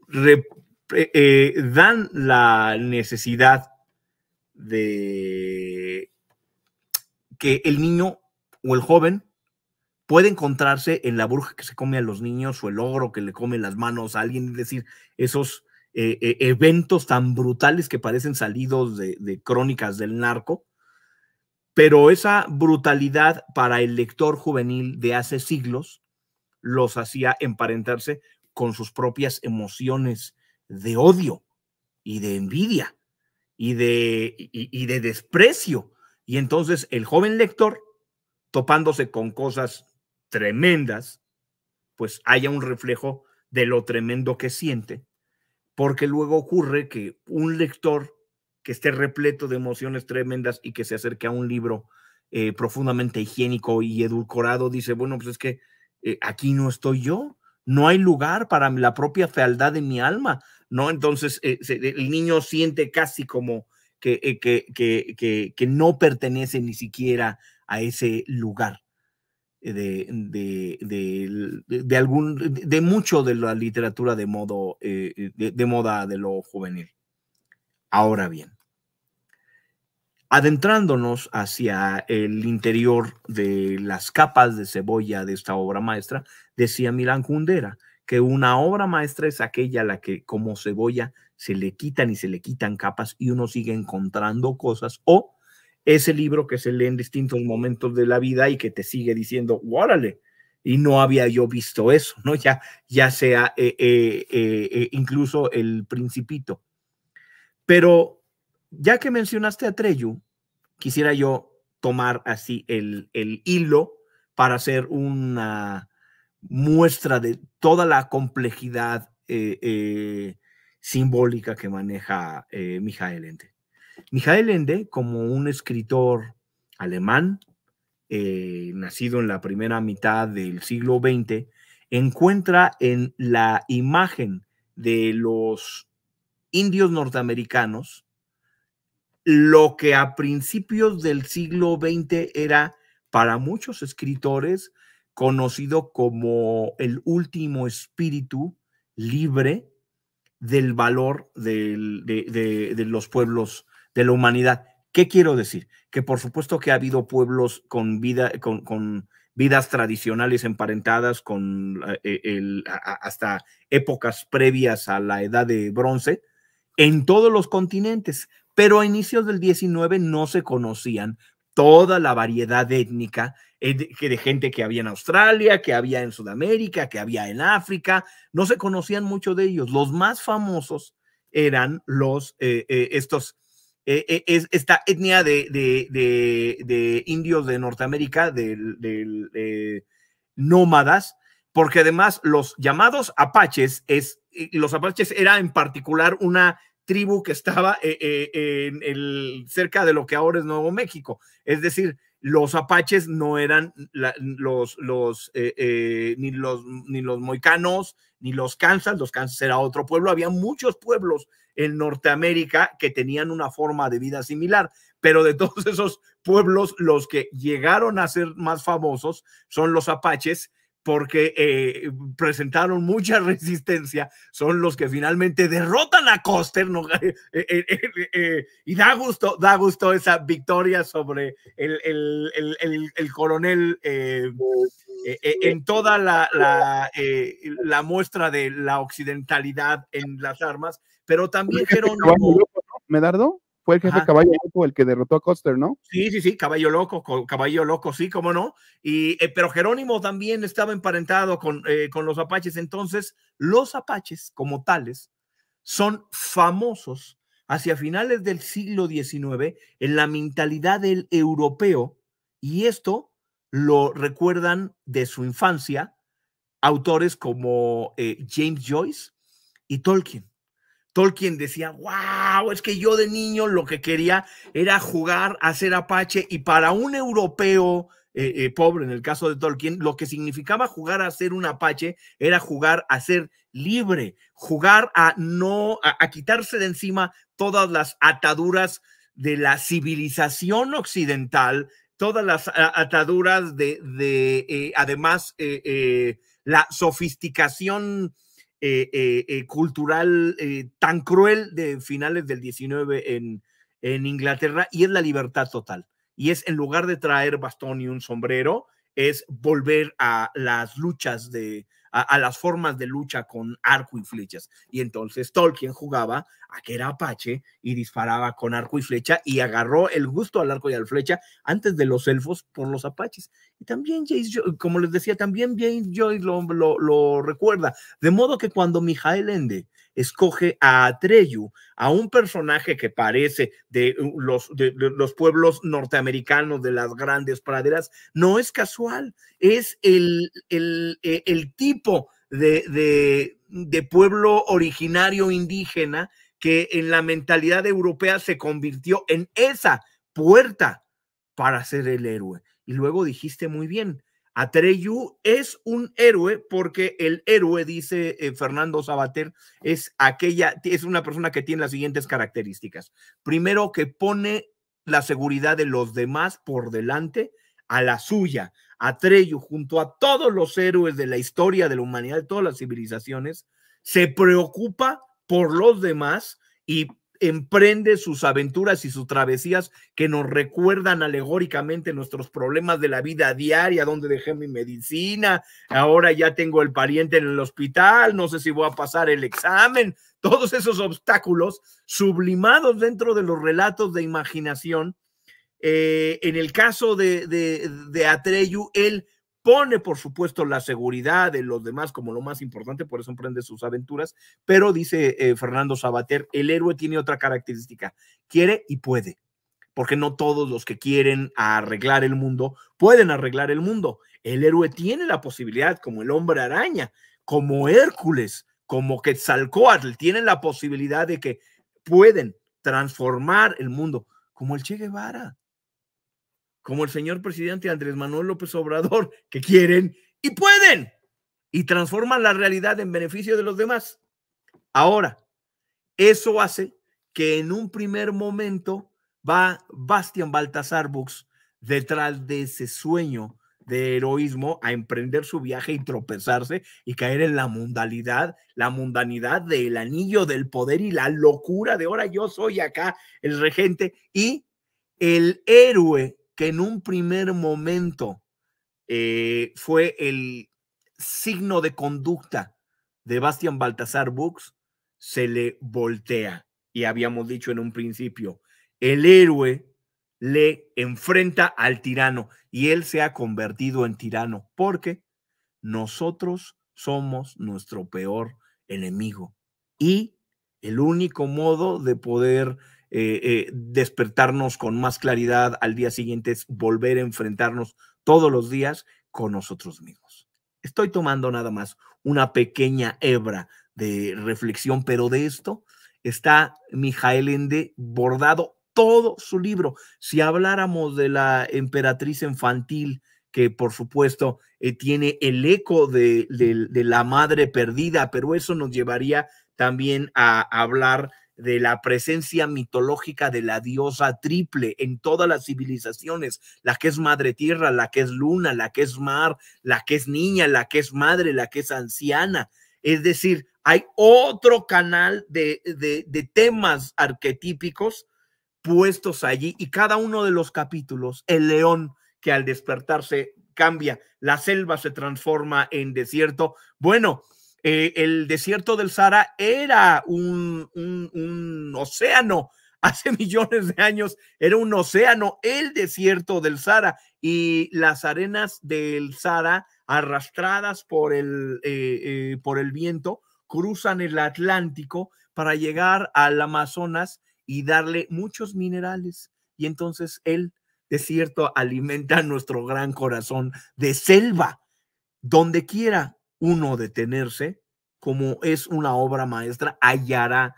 dan la necesidad de que el niño o el joven puede encontrarse en la bruja que se come a los niños o el ogro que le come las manos a alguien, es decir, esos eventos tan brutales que parecen salidos de crónicas del narco, pero esa brutalidad para el lector juvenil de hace siglos los hacía emparentarse con sus propias emociones de odio y de envidia y de desprecio. Y entonces el joven lector, topándose con cosas tremendas, pues haya un reflejo de lo tremendo que siente, porque luego ocurre que un lector que esté repleto de emociones tremendas y que se acerque a un libro profundamente higiénico y edulcorado, dice, bueno, pues es que aquí no estoy yo, no hay lugar para la propia fealdad de mi alma, ¿no? Entonces el niño siente casi como que no pertenece ni siquiera a ese lugar de mucho de la literatura de moda de lo juvenil. Ahora bien, adentrándonos hacia el interior de las capas de cebolla de esta obra maestra, decía Milan Kundera que una obra maestra es aquella a la que como cebolla se le quitan y se le quitan capas y uno sigue encontrando cosas, o ese libro que se lee en distintos momentos de la vida y que te sigue diciendo, órale, y no había yo visto eso, ¿no? Ya sea incluso El Principito. Pero ya que mencionaste a Treyu, quisiera yo tomar así el hilo para hacer una muestra de toda la complejidad simbólica que maneja Michael Ende. Michael Ende, como un escritor alemán, nacido en la primera mitad del siglo XX, encuentra en la imagen de los indios norteamericanos lo que a principios del siglo XX era para muchos escritores conocido como el último espíritu libre del valor de los pueblos de la humanidad. ¿Qué quiero decir? Que por supuesto que ha habido pueblos con vidas tradicionales emparentadas con hasta épocas previas a la edad de bronce en todos los continentes, pero a inicios del 19 no se conocían toda la variedad étnica de gente que había en Australia, que había en Sudamérica, que había en África, no se conocían mucho de ellos. Los más famosos eran esta etnia de indios de Norteamérica, nómadas, porque además los llamados apaches, los apaches era en particular una tribu que estaba cerca de lo que ahora es Nuevo México. Es decir, los apaches no eran ni los moicanos, ni los kansas. Los kansas era otro pueblo. Había muchos pueblos en Norteamérica que tenían una forma de vida similar, pero de todos esos pueblos, los que llegaron a ser más famosos son los apaches, porque presentaron mucha resistencia, son los que finalmente derrotan a Custer, ¿no? Y da gusto esa victoria sobre el coronel en toda la muestra de la occidentalidad en las armas, pero también Jerónimo. ¿Medardo? Fue el jefe de Caballo Loco el que derrotó a Custer, ¿no? Sí, Caballo Loco, sí, cómo no. Pero Jerónimo también estaba emparentado con los apaches. Entonces, los apaches como tales son famosos hacia finales del siglo XIX en la mentalidad del europeo, y esto lo recuerdan de su infancia autores como James Joyce y Tolkien. Tolkien decía, wow, es que yo de niño lo que quería era jugar a ser apache, y para un europeo pobre, en el caso de Tolkien, lo que significaba jugar a ser un apache era jugar a ser libre, jugar a quitarse de encima todas las ataduras de la civilización occidental, todas las ataduras además, la sofisticación cultural tan cruel de finales del 19 en Inglaterra, y es la libertad total. Y es, en lugar de traer bastón y un sombrero, es volver a las luchas a las formas de lucha con arco y flechas. Y entonces Tolkien jugaba a que era apache y disparaba con arco y flecha y agarró el gusto al arco y a la flecha antes de los elfos por los apaches. Y también como les decía, también James Joyce lo recuerda. De modo que cuando Mijael Ende escoge a Atreyu, a un personaje que parece de los pueblos norteamericanos, de las grandes praderas, no es casual, es el tipo de pueblo originario indígena que en la mentalidad europea se convirtió en esa puerta para ser el héroe. Y luego dijiste muy bien, Atreyu es un héroe porque el héroe, dice Fernando Savater, es una persona que tiene las siguientes características. Primero, que pone la seguridad de los demás por delante a la suya. Atreyu, junto a todos los héroes de la historia de la humanidad, de todas las civilizaciones, se preocupa por los demás y emprende sus aventuras y sus travesías que nos recuerdan alegóricamente nuestros problemas de la vida diaria, donde dejé mi medicina, ahora ya tengo el pariente en el hospital, no sé si voy a pasar el examen, todos esos obstáculos sublimados dentro de los relatos de imaginación. En el caso de Atreyu, él pone, por supuesto, la seguridad de los demás como lo más importante, por eso emprende sus aventuras, pero dice Fernando Savater, el héroe tiene otra característica, quiere y puede, porque no todos los que quieren arreglar el mundo pueden arreglar el mundo. El héroe tiene la posibilidad, como el hombre araña, como Hércules, como Quetzalcóatl, tienen la posibilidad de que pueden transformar el mundo, como el Che Guevara, como el señor presidente Andrés Manuel López Obrador, que quieren y pueden y transforman la realidad en beneficio de los demás. Ahora, eso hace que en un primer momento va Bastián Baltasar Bux detrás de ese sueño de heroísmo a emprender su viaje y tropezarse y caer en la mundanidad del anillo del poder y la locura de ahora yo soy acá el regente, y el héroe que en un primer momento fue el signo de conducta de Bastián Baltasar Bux, se le voltea. Y habíamos dicho en un principio, el héroe le enfrenta al tirano y él se ha convertido en tirano porque nosotros somos nuestro peor enemigo. Y el único modo de poder despertarnos con más claridad al día siguiente es volver a enfrentarnos todos los días con nosotros mismos. Estoy tomando nada más una pequeña hebra de reflexión, pero de esto está Mijael Ende bordado todo su libro. Si habláramos de la emperatriz infantil, que por supuesto tiene el eco de la madre perdida, pero eso nos llevaría también a hablar de la presencia mitológica de la diosa triple en todas las civilizaciones, la que es madre tierra, la que es luna, la que es mar, la que es niña, la que es madre, la que es anciana. Es decir, hay otro canal de temas arquetípicos puestos allí, y cada uno de los capítulos, el león que al despertarse cambia, la selva se transforma en desierto. Bueno, el desierto del Sahara era un océano, hace millones de años era un océano, el desierto del Sahara, y las arenas del Sahara, arrastradas por el viento, cruzan el Atlántico para llegar al Amazonas y darle muchos minerales, y entonces el desierto alimenta nuestro gran corazón de selva. Donde quiera uno detenerse, como es una obra maestra, hallará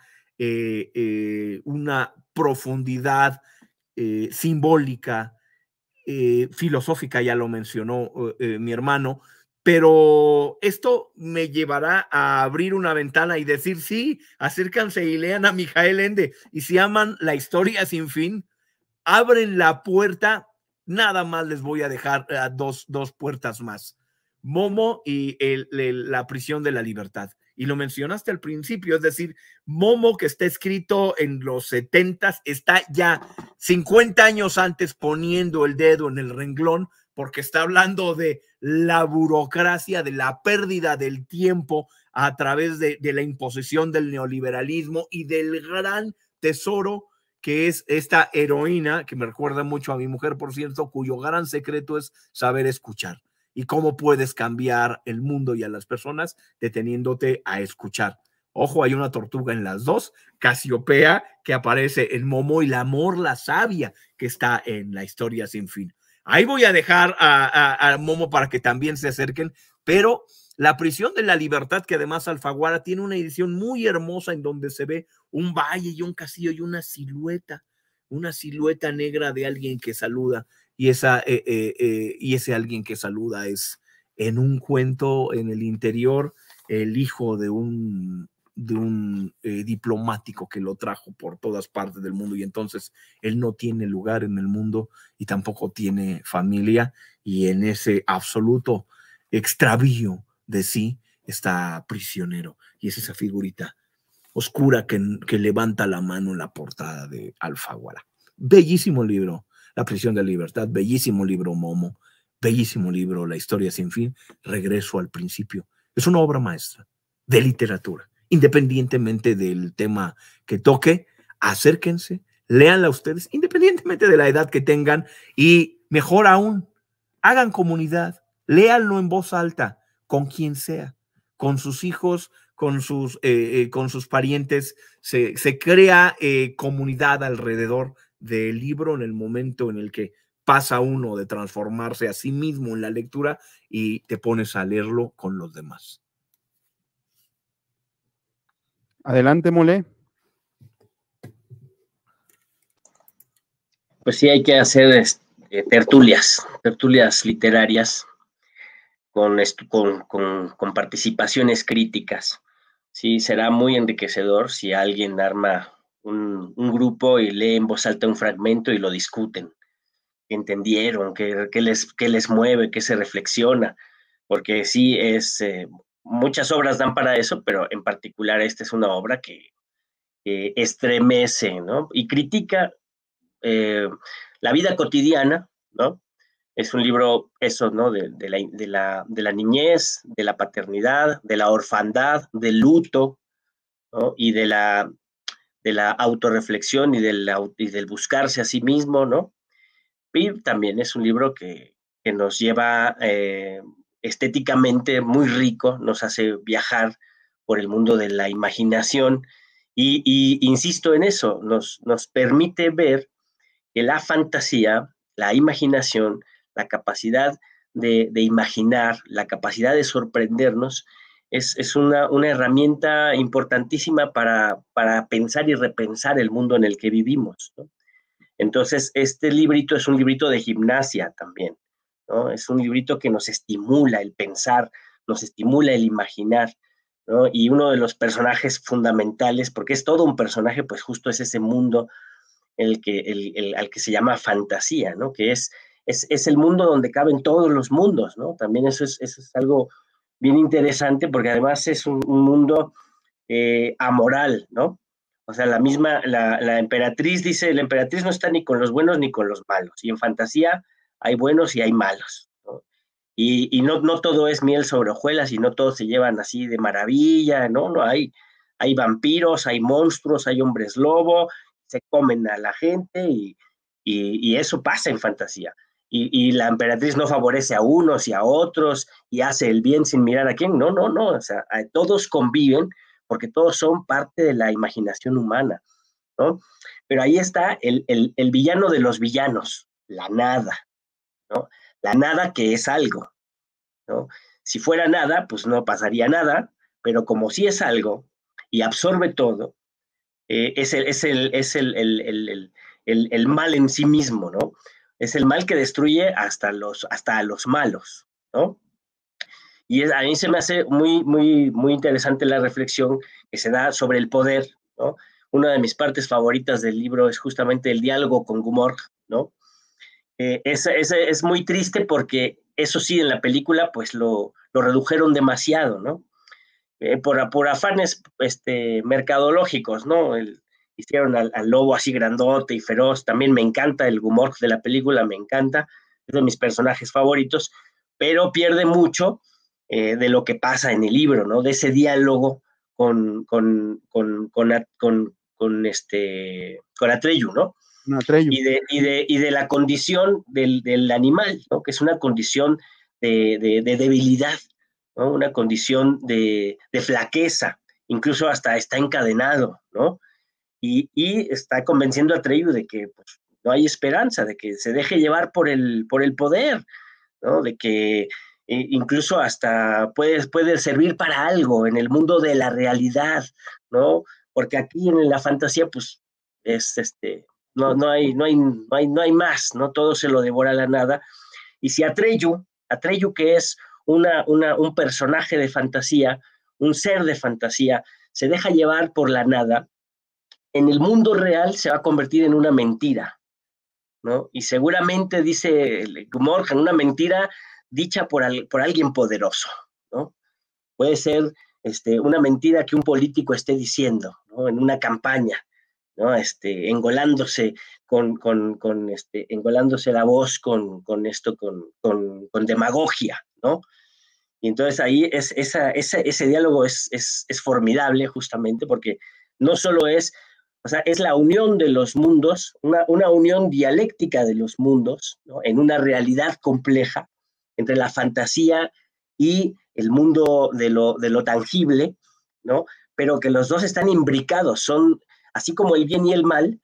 una profundidad simbólica, filosófica, ya lo mencionó mi hermano, pero esto me llevará a abrir una ventana y decir, sí, acércanse y lean a Mijael Ende, y si aman la historia sin fin, abren la puerta. Nada más les voy a dejar dos puertas más: Momo y la prisión de la libertad. Y lo mencionaste al principio, es decir, Momo, que está escrito en los 70s, está ya 50 años antes poniendo el dedo en el renglón porque está hablando de la burocracia, de la pérdida del tiempo a través de la imposición del neoliberalismo y del gran tesoro que es esta heroína, que me recuerda mucho a mi mujer, por cierto, cuyo gran secreto es saber escuchar. Y cómo puedes cambiar el mundo y a las personas deteniéndote a escuchar. Ojo, hay una tortuga en las dos, Casiopea, que aparece en Momo, y la Morla sabia, que está en La historia sin fin. Ahí voy a dejar a Momo para que también se acerquen, pero La prisión de la libertad, que además Alfaguara tiene una edición muy hermosa en donde se ve un valle y un castillo y una silueta negra de alguien que saluda, y ese alguien que saluda es, en un cuento en el interior, el hijo de un diplomático que lo trajo por todas partes del mundo, y entonces él no tiene lugar en el mundo y tampoco tiene familia, y en ese absoluto extravío de sí está prisionero, y es esa figurita oscura que levanta la mano en la portada de Alfaguara. Bellísimo libro, La prisión de la libertad, bellísimo libro Momo, bellísimo libro La historia sin fin, Regreso al principio. Es una obra maestra de literatura, independientemente del tema que toque. Acérquense, léanla ustedes, independientemente de la edad que tengan, y mejor aún, hagan comunidad, léanlo en voz alta, con quien sea, con sus hijos, con sus parientes, se crea comunidad alrededor del libro en el momento en el que pasa uno de transformarse a sí mismo en la lectura y te pones a leerlo con los demás. Adelante, Mole. Pues sí, hay que hacer tertulias literarias con participaciones críticas. Sí, será muy enriquecedor si alguien arma un grupo y lee en voz alta un fragmento y lo discuten. ¿Qué entendieron? ¿Qué les mueve? ¿Qué se reflexiona? Porque sí, muchas obras dan para eso, pero en particular esta es una obra que estremece, ¿no? Y critica la vida cotidiana, ¿no? Es un libro, eso, ¿no? De la niñez, de la paternidad, de la orfandad, del luto, ¿no? Y de la autorreflexión y del buscarse a sí mismo, ¿no? Y también es un libro que nos lleva estéticamente muy rico, nos hace viajar por el mundo de la imaginación y insisto en eso, nos permite ver que la fantasía, la imaginación, la capacidad de imaginar, la capacidad de sorprendernos, es una herramienta importantísima para pensar y repensar el mundo en el que vivimos, ¿no? Entonces, este librito es un librito de gimnasia también, ¿no? Es un librito que nos estimula el pensar, nos estimula el imaginar, ¿no? Y uno de los personajes fundamentales, porque es todo un personaje, pues justo es ese mundo al que se llama fantasía, ¿no? Que es el mundo donde caben todos los mundos, ¿no? También eso es algo bien interesante, porque además es un mundo amoral, ¿no? O sea, la emperatriz dice, la emperatriz no está ni con los buenos ni con los malos, y en fantasía hay buenos y hay malos, ¿no? Y no todo es miel sobre hojuelas, y no todos se llevan así de maravilla, ¿no? No hay vampiros, hay monstruos, hay hombres lobo, se comen a la gente, y eso pasa en fantasía. Y la emperatriz no favorece a unos y a otros, y hace el bien sin mirar a quién. No, o sea, todos conviven, porque todos son parte de la imaginación humana, ¿no? Pero ahí está el villano de los villanos, la nada, ¿no? La nada, que es algo, ¿no? Si fuera nada, pues no pasaría nada, pero como sí es algo y absorbe todo, es el mal en sí mismo, ¿no? Es el mal que destruye hasta a los malos, ¿no? Y a mí se me hace muy interesante la reflexión que se da sobre el poder, ¿no? Una de mis partes favoritas del libro es justamente el diálogo con Gumorg, ¿no? Es muy triste porque eso sí, en la película pues lo redujeron demasiado, ¿no? Por afanes mercadológicos, ¿no? Hicieron al lobo así grandote y feroz. También me encanta el Gumorg de la película, me encanta, es de mis personajes favoritos, pero pierde mucho de lo que pasa en el libro, ¿no? De ese diálogo con Atreyu, ¿no? Atreyu. Y de la condición del animal, ¿no? Que es una condición de debilidad, ¿no? Una condición de flaqueza, incluso hasta está encadenado, ¿no? Y está convenciendo a Atreyu de que pues, no hay esperanza, de que se deje llevar por el poder, ¿no? De que incluso hasta puede servir para algo en el mundo de la realidad, ¿no? Porque aquí en la fantasía, pues, es no hay más, ¿no? Todo se lo devora la nada. Y si Atreyu que es un personaje de fantasía, un ser de fantasía, se deja llevar por la nada, en el mundo real se va a convertir en una mentira, ¿no? Y seguramente, dice Morgan, una mentira dicha por alguien poderoso, ¿no? Puede ser una mentira que un político esté diciendo, ¿no? En una campaña, ¿no? Engolándose engolándose la voz con demagogia, ¿no? Y entonces ahí ese diálogo es formidable, justamente porque no solo es, o sea, es la unión de los mundos, una unión dialéctica de los mundos, ¿no? En una realidad compleja entre la fantasía y el mundo de lo tangible, ¿no? Pero que los dos están imbricados, son así como el bien y el mal,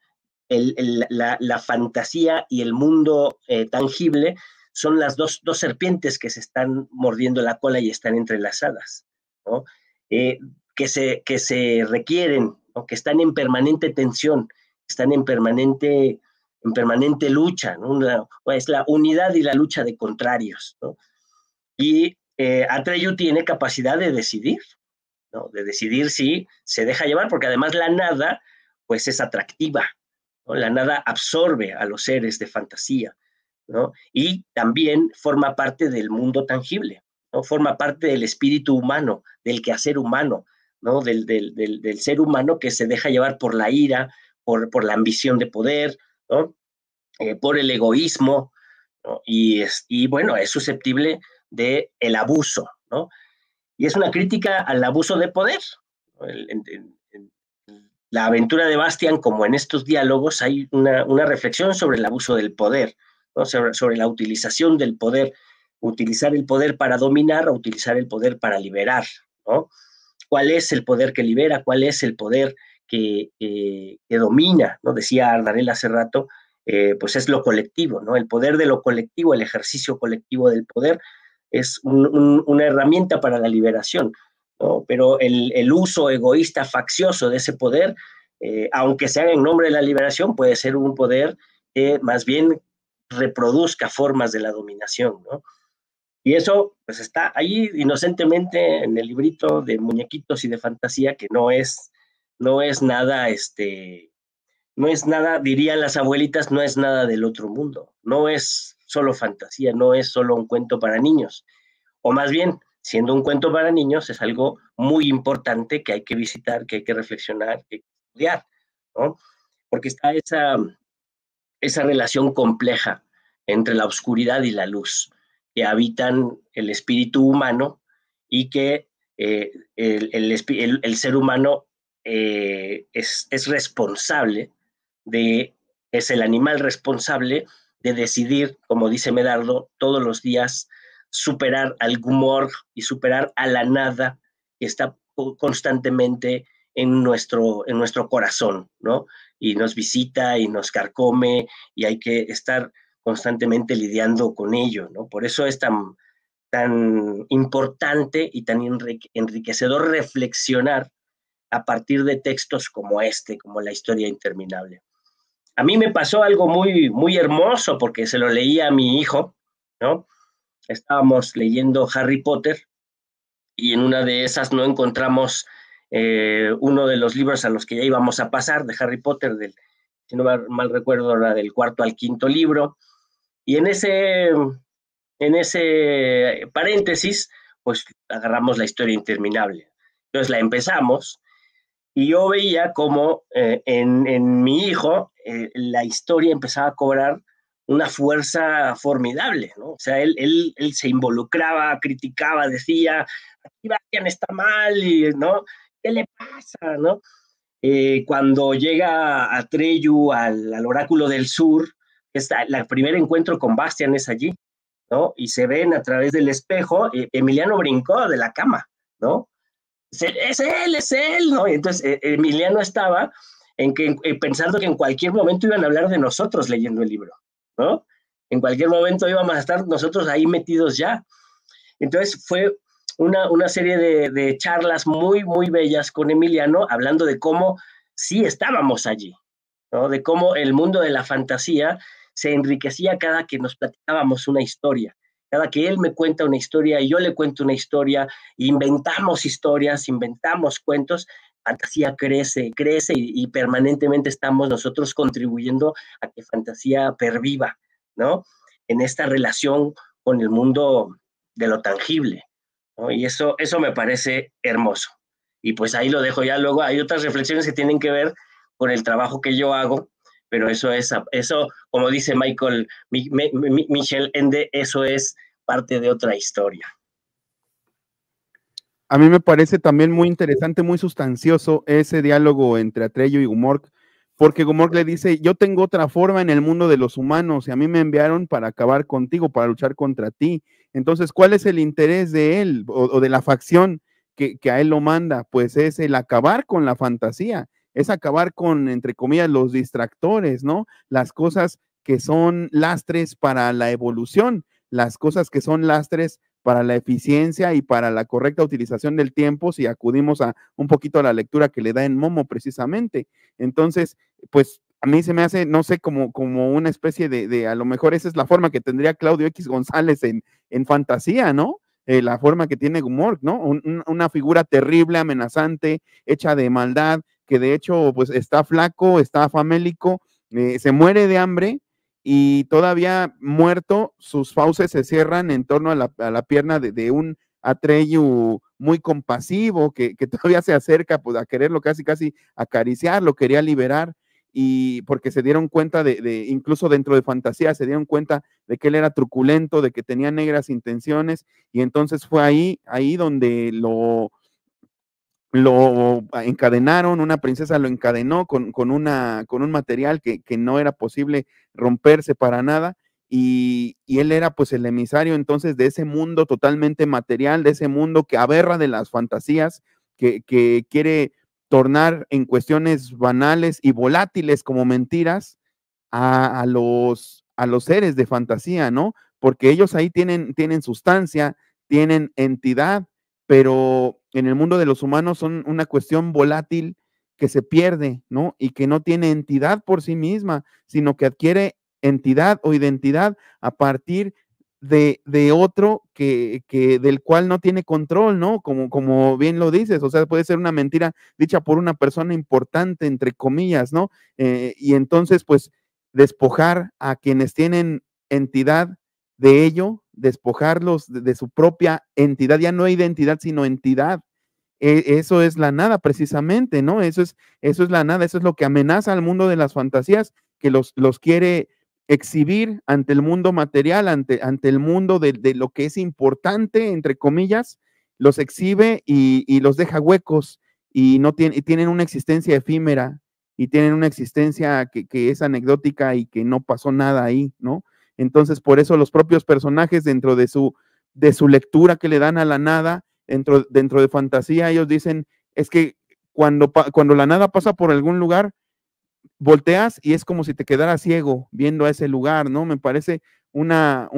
la fantasía y el mundo tangible son las dos serpientes que se están mordiendo la cola y están entrelazadas, ¿no? Que se requieren, ¿no? Que están en permanente tensión, están en permanente lucha, ¿no? Es la unidad y la lucha de contrarios, ¿no? Y Atreyu tiene capacidad de decidir, ¿no? De decidir si se deja llevar, porque además la nada, pues es atractiva, ¿no? La nada absorbe a los seres de fantasía, ¿no? Y también forma parte del mundo tangible, ¿no? Forma parte del espíritu humano, del quehacer humano, ¿no? Del ser humano que se deja llevar por la ira, por la ambición de poder, ¿no? Por el egoísmo, ¿no? Y bueno, es susceptible del abuso, ¿no? Y es una crítica al abuso de poder. En la aventura de Bastian, como en estos diálogos, hay una reflexión sobre el abuso del poder, ¿no? Sobre la utilización del poder, utilizar el poder para dominar o utilizar el poder para liberar, ¿no? ¿Cuál es el poder que libera? ¿Cuál es el poder que domina? ¿No? Decía Ardarel hace rato, pues es lo colectivo, ¿no? El poder de lo colectivo, el ejercicio colectivo del poder, es una herramienta para la liberación, ¿no? Pero el uso egoísta, faccioso de ese poder, aunque se haga en nombre de la liberación, puede ser un poder que más bien reproduzca formas de la dominación, ¿no? Y eso pues está ahí inocentemente en el librito de muñequitos y de fantasía, que no es nada, no es nada, dirían las abuelitas, no es nada del otro mundo, no es solo fantasía, no es solo un cuento para niños, o más bien, siendo un cuento para niños, es algo muy importante que hay que visitar, que hay que reflexionar, que hay que estudiar, ¿no? Porque está esa relación compleja entre la oscuridad y la luz, que habitan el espíritu humano y que el ser humano es responsable es el animal responsable de decidir, como dice Medardo, todos los días superar al Gumorg y superar a la nada que está constantemente en nuestro corazón, ¿no? Y nos visita y nos carcome y hay que estar constantemente lidiando con ello, ¿no? Por eso es tan importante y tan enriquecedor reflexionar a partir de textos como como La historia interminable. A mí me pasó algo muy, muy hermoso porque se lo leí a mi hijo, ¿no? Estábamos leyendo Harry Potter y en una de esas no encontramos uno de los libros a los que ya íbamos a pasar de Harry Potter, si no mal recuerdo, era del cuarto al quinto libro, y en ese paréntesis, pues agarramos La historia interminable. Entonces la empezamos y yo veía como en mi hijo la historia empezaba a cobrar una fuerza formidable, ¿no? O sea, él se involucraba, criticaba, decía, aquí Bastian está mal, y, ¿no? ¿Qué le pasa, no? Cuando llega Atreyu al Oráculo del Sur, el primer encuentro con Bastian es allí, ¿no? Y se ven a través del espejo, Emiliano brincó de la cama, ¿no? Es él, ¿no? Y entonces Emiliano estaba pensando que en cualquier momento iban a hablar de nosotros leyendo el libro, ¿no? En cualquier momento íbamos a estar nosotros ahí metidos ya. Entonces fue una serie de charlas muy, muy bellas con Emiliano, hablando de cómo sí estábamos allí, ¿no? De cómo el mundo de la fantasía se enriquecía cada que nos platicábamos una historia. Cada que él me cuenta una historia y yo le cuento una historia, inventamos historias, inventamos cuentos, fantasía crece, crece y permanentemente estamos nosotros contribuyendo a que fantasía perviva, ¿no? En esta relación con el mundo de lo tangible, ¿no? Y eso me parece hermoso. Y pues ahí lo dejo ya. Luego hay otras reflexiones que tienen que ver con el trabajo que yo hago, pero eso, como dice Michel Ende, eso es parte de otra historia. A mí me parece también muy interesante, muy sustancioso ese diálogo entre Atreyu y Gumork, porque Gumork le dice, yo tengo otra forma en el mundo de los humanos y a mí me enviaron para acabar contigo, para luchar contra ti. Entonces, ¿cuál es el interés de él o de la facción que a él lo manda? Pues es el acabar con la fantasía, es acabar con, entre comillas, los distractores, ¿no? Las cosas que son lastres para la evolución, las cosas que son lastres para la eficiencia y para la correcta utilización del tiempo, si acudimos a un poquito a la lectura que le da en Momo precisamente. Entonces, pues a mí se me hace, no sé, como una especie de a lo mejor esa es la forma que tendría Claudio X González en fantasía, ¿no? La forma que tiene Gumork, ¿no? Una figura terrible, amenazante, hecha de maldad, que de hecho, pues está flaco, está famélico, se muere de hambre, y todavía muerto, sus fauces se cierran en torno a la pierna de un Atreyu muy compasivo, que todavía se acerca pues, a quererlo casi acariciar, lo quería liberar, y porque se dieron cuenta incluso dentro de fantasía, se dieron cuenta de que él era truculento, de que tenía negras intenciones, y entonces fue ahí donde lo encadenaron, una princesa lo encadenó con un material que no era posible romperse para nada, y él era pues el emisario entonces de ese mundo totalmente material, de ese mundo que aberra de las fantasías, que quiere tornar en cuestiones banales y volátiles como mentiras a los seres de fantasía, ¿no? Porque ellos ahí tienen sustancia, tienen entidad, pero en el mundo de los humanos son una cuestión volátil que se pierde, ¿no? Y que no tiene entidad por sí misma, sino que adquiere entidad o identidad a partir de otro del cual no tiene control, ¿no? Como bien lo dices, o sea, puede ser una mentira dicha por una persona importante, entre comillas, ¿no? Y entonces, pues, despojar a quienes tienen entidad de ello, despojarlos de su propia entidad, ya no identidad, sino entidad. Eso es la nada precisamente, ¿no? Eso es la nada, eso es lo que amenaza al mundo de las fantasías, que los quiere exhibir ante el mundo material, ante el mundo de lo que es importante, entre comillas, los exhibe y los deja huecos y tienen una existencia efímera y tienen una existencia que es anecdótica y que no pasó nada ahí, ¿no? Entonces, por eso los propios personajes dentro de su lectura que le dan a la nada, dentro de fantasía, ellos dicen, es que cuando la nada pasa por algún lugar, volteas y es como si te quedaras ciego viendo a ese lugar, ¿no? Me parece una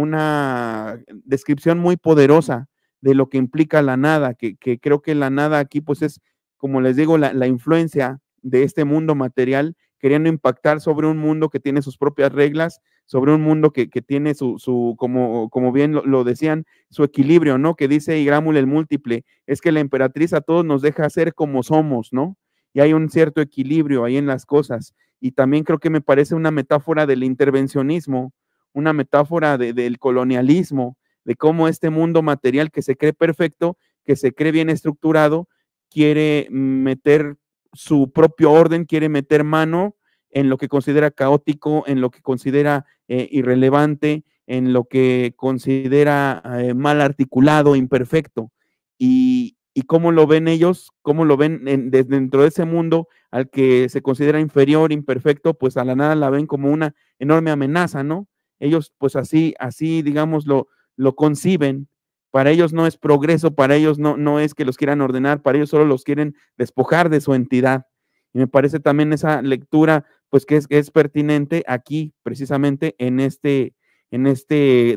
descripción muy poderosa de lo que implica la nada, que creo que la nada aquí pues es, como les digo, la influencia de este mundo material, queriendo impactar sobre un mundo que tiene sus propias reglas, sobre un mundo que tiene como bien lo decían, su equilibrio, ¿no? Que dice Igrámul el múltiple, es que la emperatriz a todos nos deja ser como somos, ¿no? Y hay un cierto equilibrio ahí en las cosas. Y también creo que me parece una metáfora del intervencionismo, una metáfora del colonialismo, de cómo este mundo material que se cree perfecto, que se cree bien estructurado, quiere meter su propio orden, quiere meter mano en lo que considera caótico, en lo que considera irrelevante, en lo que considera mal articulado, imperfecto. Y cómo lo ven ellos, cómo lo ven dentro de ese mundo al que se considera inferior, imperfecto, pues a la nada la ven como una enorme amenaza, ¿no? Ellos pues así, digamos, lo conciben. Para ellos no es progreso, para ellos no es que los quieran ordenar, para ellos solo los quieren despojar de su entidad. Y me parece también esa lectura, pues que es pertinente aquí, precisamente en este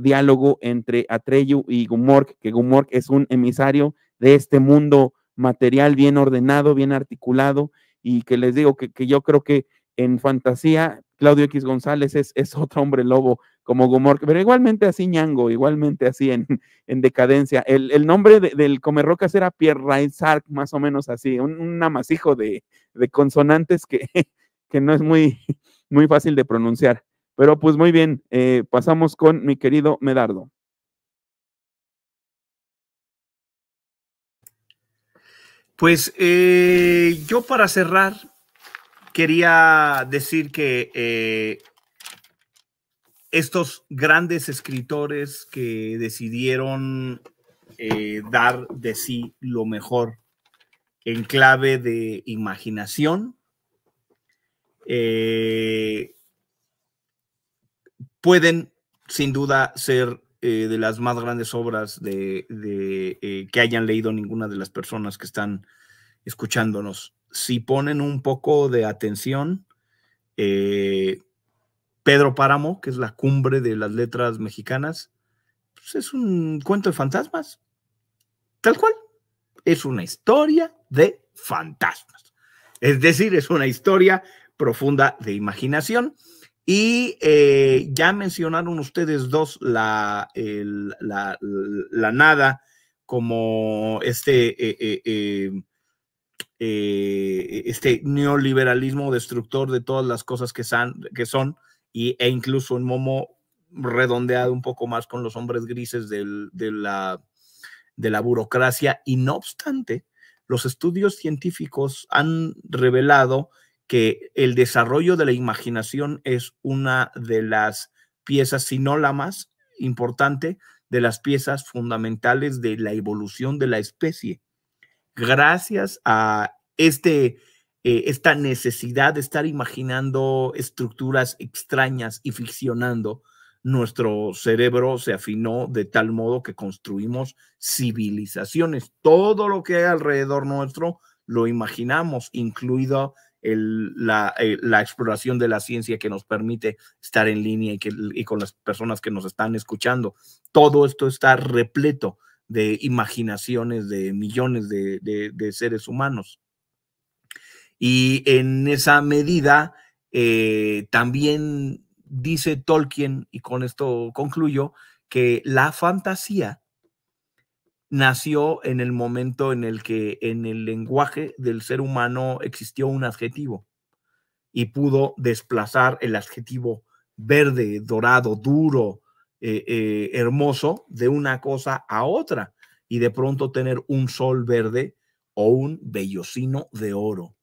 diálogo entre Atreyu y Gumork, que Gumork es un emisario de este mundo material bien ordenado, bien articulado, y que les digo que yo creo que en fantasía Claudio X González es otro hombre lobo como Gumork, pero igualmente así ñango, igualmente así en decadencia. El nombre del Comerrocas era Pierre Rainsark, más o menos así, un amasijo de consonantes que no es muy fácil de pronunciar. Pero pues muy bien, pasamos con mi querido Medardo. Pues yo para cerrar quería decir que estos grandes escritores que decidieron dar de sí lo mejor en clave de imaginación, pueden sin duda ser de las más grandes obras que hayan leído ninguna de las personas que están escuchándonos. Si ponen un poco de atención, Pedro Páramo, que es la cumbre de las letras mexicanas, pues es un cuento de fantasmas, tal cual. Es una historia de fantasmas. Es decir, es una historia profunda de imaginación. Y ya mencionaron ustedes dos la nada como este neoliberalismo destructor de todas las cosas que son e incluso en Momo redondeado un poco más con los hombres grises de la burocracia. Y no obstante, los estudios científicos han revelado que el desarrollo de la imaginación es una de las piezas, si no la más importante, de las piezas fundamentales de la evolución de la especie. Gracias a esta necesidad de estar imaginando estructuras extrañas y ficcionando, nuestro cerebro se afinó de tal modo que construimos civilizaciones. Todo lo que hay alrededor nuestro lo imaginamos, incluido la exploración de la ciencia que nos permite estar en línea y con las personas que nos están escuchando. Todo esto está repleto de imaginaciones de millones de seres humanos. Y en esa medida, también dice Tolkien, y con esto concluyo, que la fantasía nació en el momento en el que en el lenguaje del ser humano existió un adjetivo y pudo desplazar el adjetivo verde, dorado, duro, hermoso de una cosa a otra y de pronto tener un sol verde o un vellocino de oro.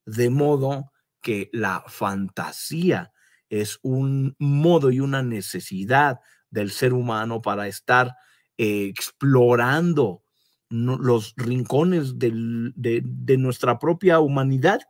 De modo que la fantasía es un modo y una necesidad del ser humano para estar explorando los rincones de nuestra propia humanidad.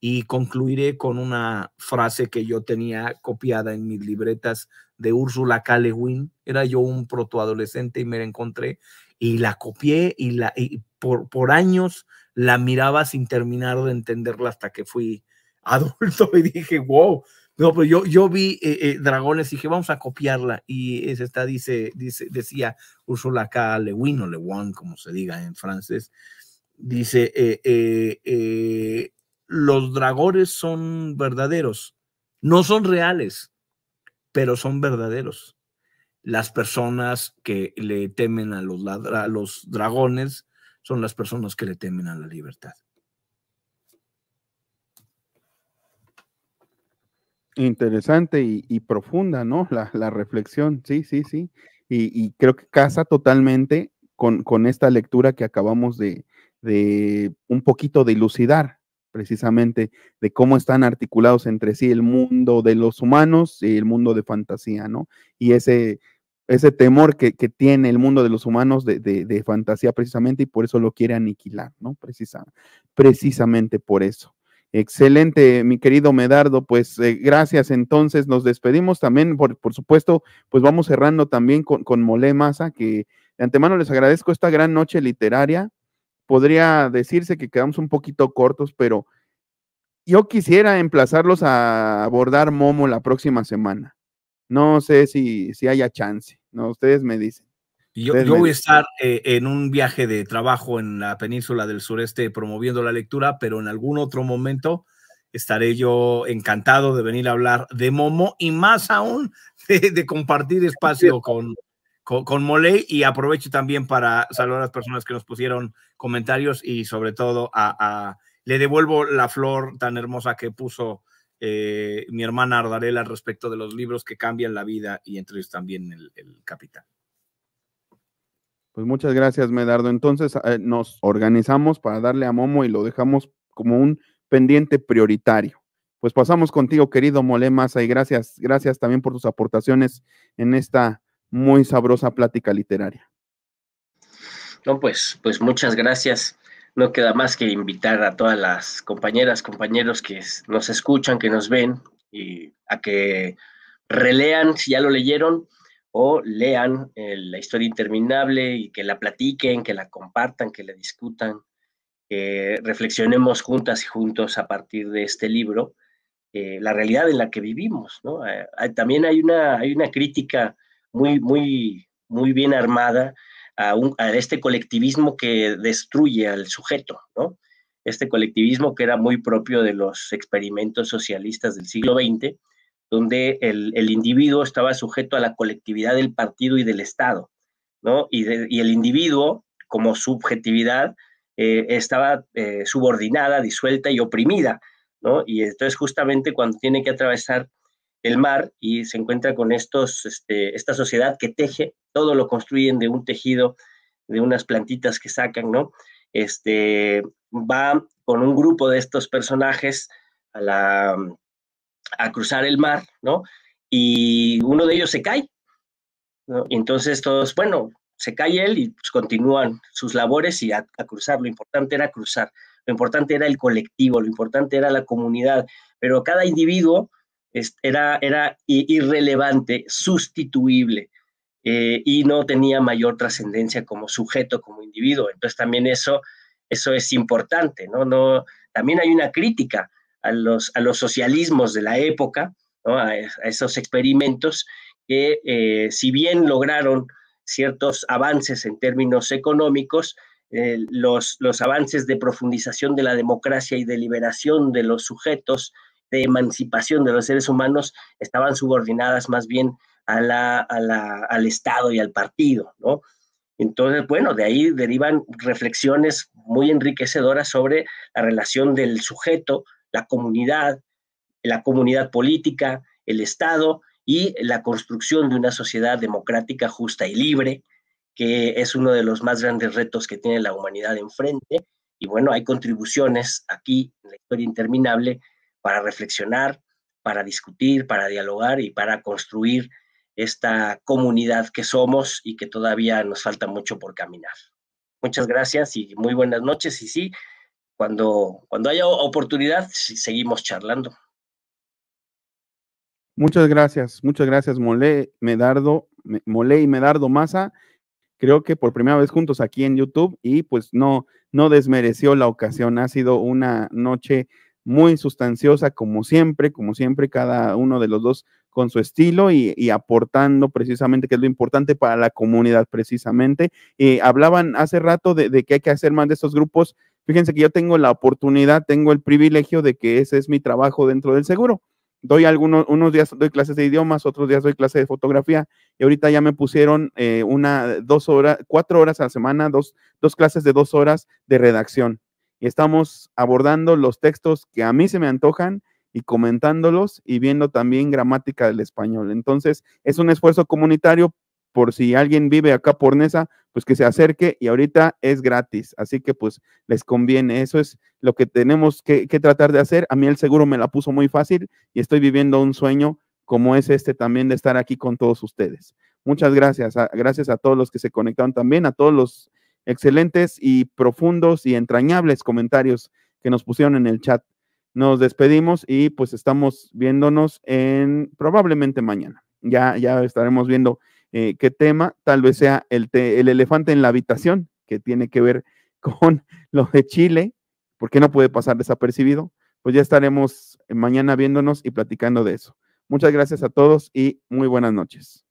Y concluiré con una frase que yo tenía copiada en mis libretas de Úrsula K. Le Guin. Era yo un protoadolescente y me la encontré y la copié y por años la miraba sin terminar de entenderla hasta que fui adulto y dije, wow. No, pues yo vi dragones y dije, vamos a copiarla. Y esta decía Úrsula K. Le Guin o Le Guin, como se diga en francés. Dice, los dragones son verdaderos, no son reales, pero son verdaderos. Las personas que le temen a los dragones son las personas que le temen a la libertad. Interesante y profunda, ¿no? La reflexión, sí. Y creo que casa totalmente con esta lectura que acabamos de un poquito de dilucidar, precisamente de cómo están articulados entre sí el mundo de los humanos y el mundo de fantasía, ¿no? Y ese temor que tiene el mundo de los humanos de fantasía precisamente, y por eso lo quiere aniquilar, ¿no? Precisamente por eso. Excelente, mi querido Medardo, pues gracias. Entonces nos despedimos también, por supuesto, pues vamos cerrando también con Mole Maza, que de antemano les agradezco esta gran noche literaria. Podría decirse que quedamos un poquito cortos, pero yo quisiera emplazarlos a abordar Momo la próxima semana. No sé si haya chance, ¿no? Ustedes me dicen. Yo voy a estar en un viaje de trabajo en la península del sureste promoviendo la lectura, pero en algún otro momento estaré yo encantado de venir a hablar de Momo y más aún de compartir espacio con Moley, y aprovecho también para saludar a las personas que nos pusieron comentarios y sobre todo le devuelvo la flor tan hermosa que puso mi hermana Ardarela respecto de los libros que cambian la vida, y entre ellos también el Capitán. Pues muchas gracias, Medardo. Entonces nos organizamos para darle a Momo y lo dejamos como un pendiente prioritario. Pues pasamos contigo, querido Mole Maza, y gracias también por tus aportaciones en esta muy sabrosa plática literaria. No, pues muchas gracias. No queda más que invitar a todas las compañeras, compañeros que nos escuchan, que nos ven, y a que relean si ya lo leyeron, o lean La historia interminable y que la platiquen, que la compartan, que la discutan, reflexionemos juntas y juntos a partir de este libro, la realidad en la que vivimos, ¿no? También hay una crítica muy bien armada a este colectivismo que destruye al sujeto, ¿no? Este colectivismo que era muy propio de los experimentos socialistas del siglo XX, donde el individuo estaba sujeto a la colectividad del partido y del Estado, ¿no? Y el individuo, como subjetividad, estaba subordinada, disuelta y oprimida, ¿no? Y entonces justamente cuando tiene que atravesar el mar y se encuentra con esta sociedad que teje, todo lo construyen de un tejido, de unas plantitas que sacan, ¿no? Va con un grupo de estos personajes a cruzar el mar, ¿no? Y uno de ellos se cae, ¿no? Y entonces todos, bueno, se cae él y pues continúan sus labores y a cruzar. Lo importante era cruzar, lo importante era el colectivo, lo importante era la comunidad, pero cada individuo era irrelevante, sustituible, y no tenía mayor trascendencia como sujeto, como individuo. Entonces también eso es importante, ¿no? También hay una crítica a los socialismos de la época, ¿no? A esos experimentos que si bien lograron ciertos avances en términos económicos, los avances de profundización de la democracia y de liberación de los sujetos, de emancipación de los seres humanos, estaban subordinadas más bien al Estado y al partido, ¿no? Entonces, bueno, de ahí derivan reflexiones muy enriquecedoras sobre la relación del sujeto, la comunidad política, el Estado y la construcción de una sociedad democrática, justa y libre, que es uno de los más grandes retos que tiene la humanidad enfrente. Y bueno, hay contribuciones aquí en La historia interminable para reflexionar, para discutir, para dialogar y para construir esta comunidad que somos y que todavía nos falta mucho por caminar. Muchas gracias y muy buenas noches. Y sí, cuando haya oportunidad, seguimos charlando. Muchas gracias, Mole y Medardo Maza. Creo que por primera vez juntos aquí en YouTube, y pues no desmereció la ocasión. Ha sido una noche muy sustanciosa, como siempre, cada uno de los dos con su estilo y aportando precisamente, que es lo importante para la comunidad precisamente. Hablaban hace rato de que hay que hacer más de estos grupos. Fíjense que yo tengo la oportunidad, tengo el privilegio de que ese es mi trabajo dentro del seguro. Unos días doy clases de idiomas, otros días doy clases de fotografía, y ahorita ya me pusieron 4 horas a la semana, dos clases de 2 horas de redacción. Y estamos abordando los textos que a mí se me antojan y comentándolos y viendo también gramática del español. Entonces, es un esfuerzo comunitario por si alguien vive acá por Nesa, pues que se acerque y ahorita es gratis, así que pues les conviene, eso es lo que tenemos que tratar de hacer. A mí el seguro me la puso muy fácil y estoy viviendo un sueño como es este también de estar aquí con todos ustedes. Muchas gracias, gracias a todos los que se conectaron también, a todos los excelentes y profundos y entrañables comentarios que nos pusieron en el chat. Nos despedimos y pues estamos viéndonos probablemente mañana. Ya estaremos viendo qué tema, tal vez sea el elefante en la habitación, que tiene que ver con lo de Chile, porque no puede pasar desapercibido. Pues ya estaremos mañana viéndonos y platicando de eso. Muchas gracias a todos y muy buenas noches.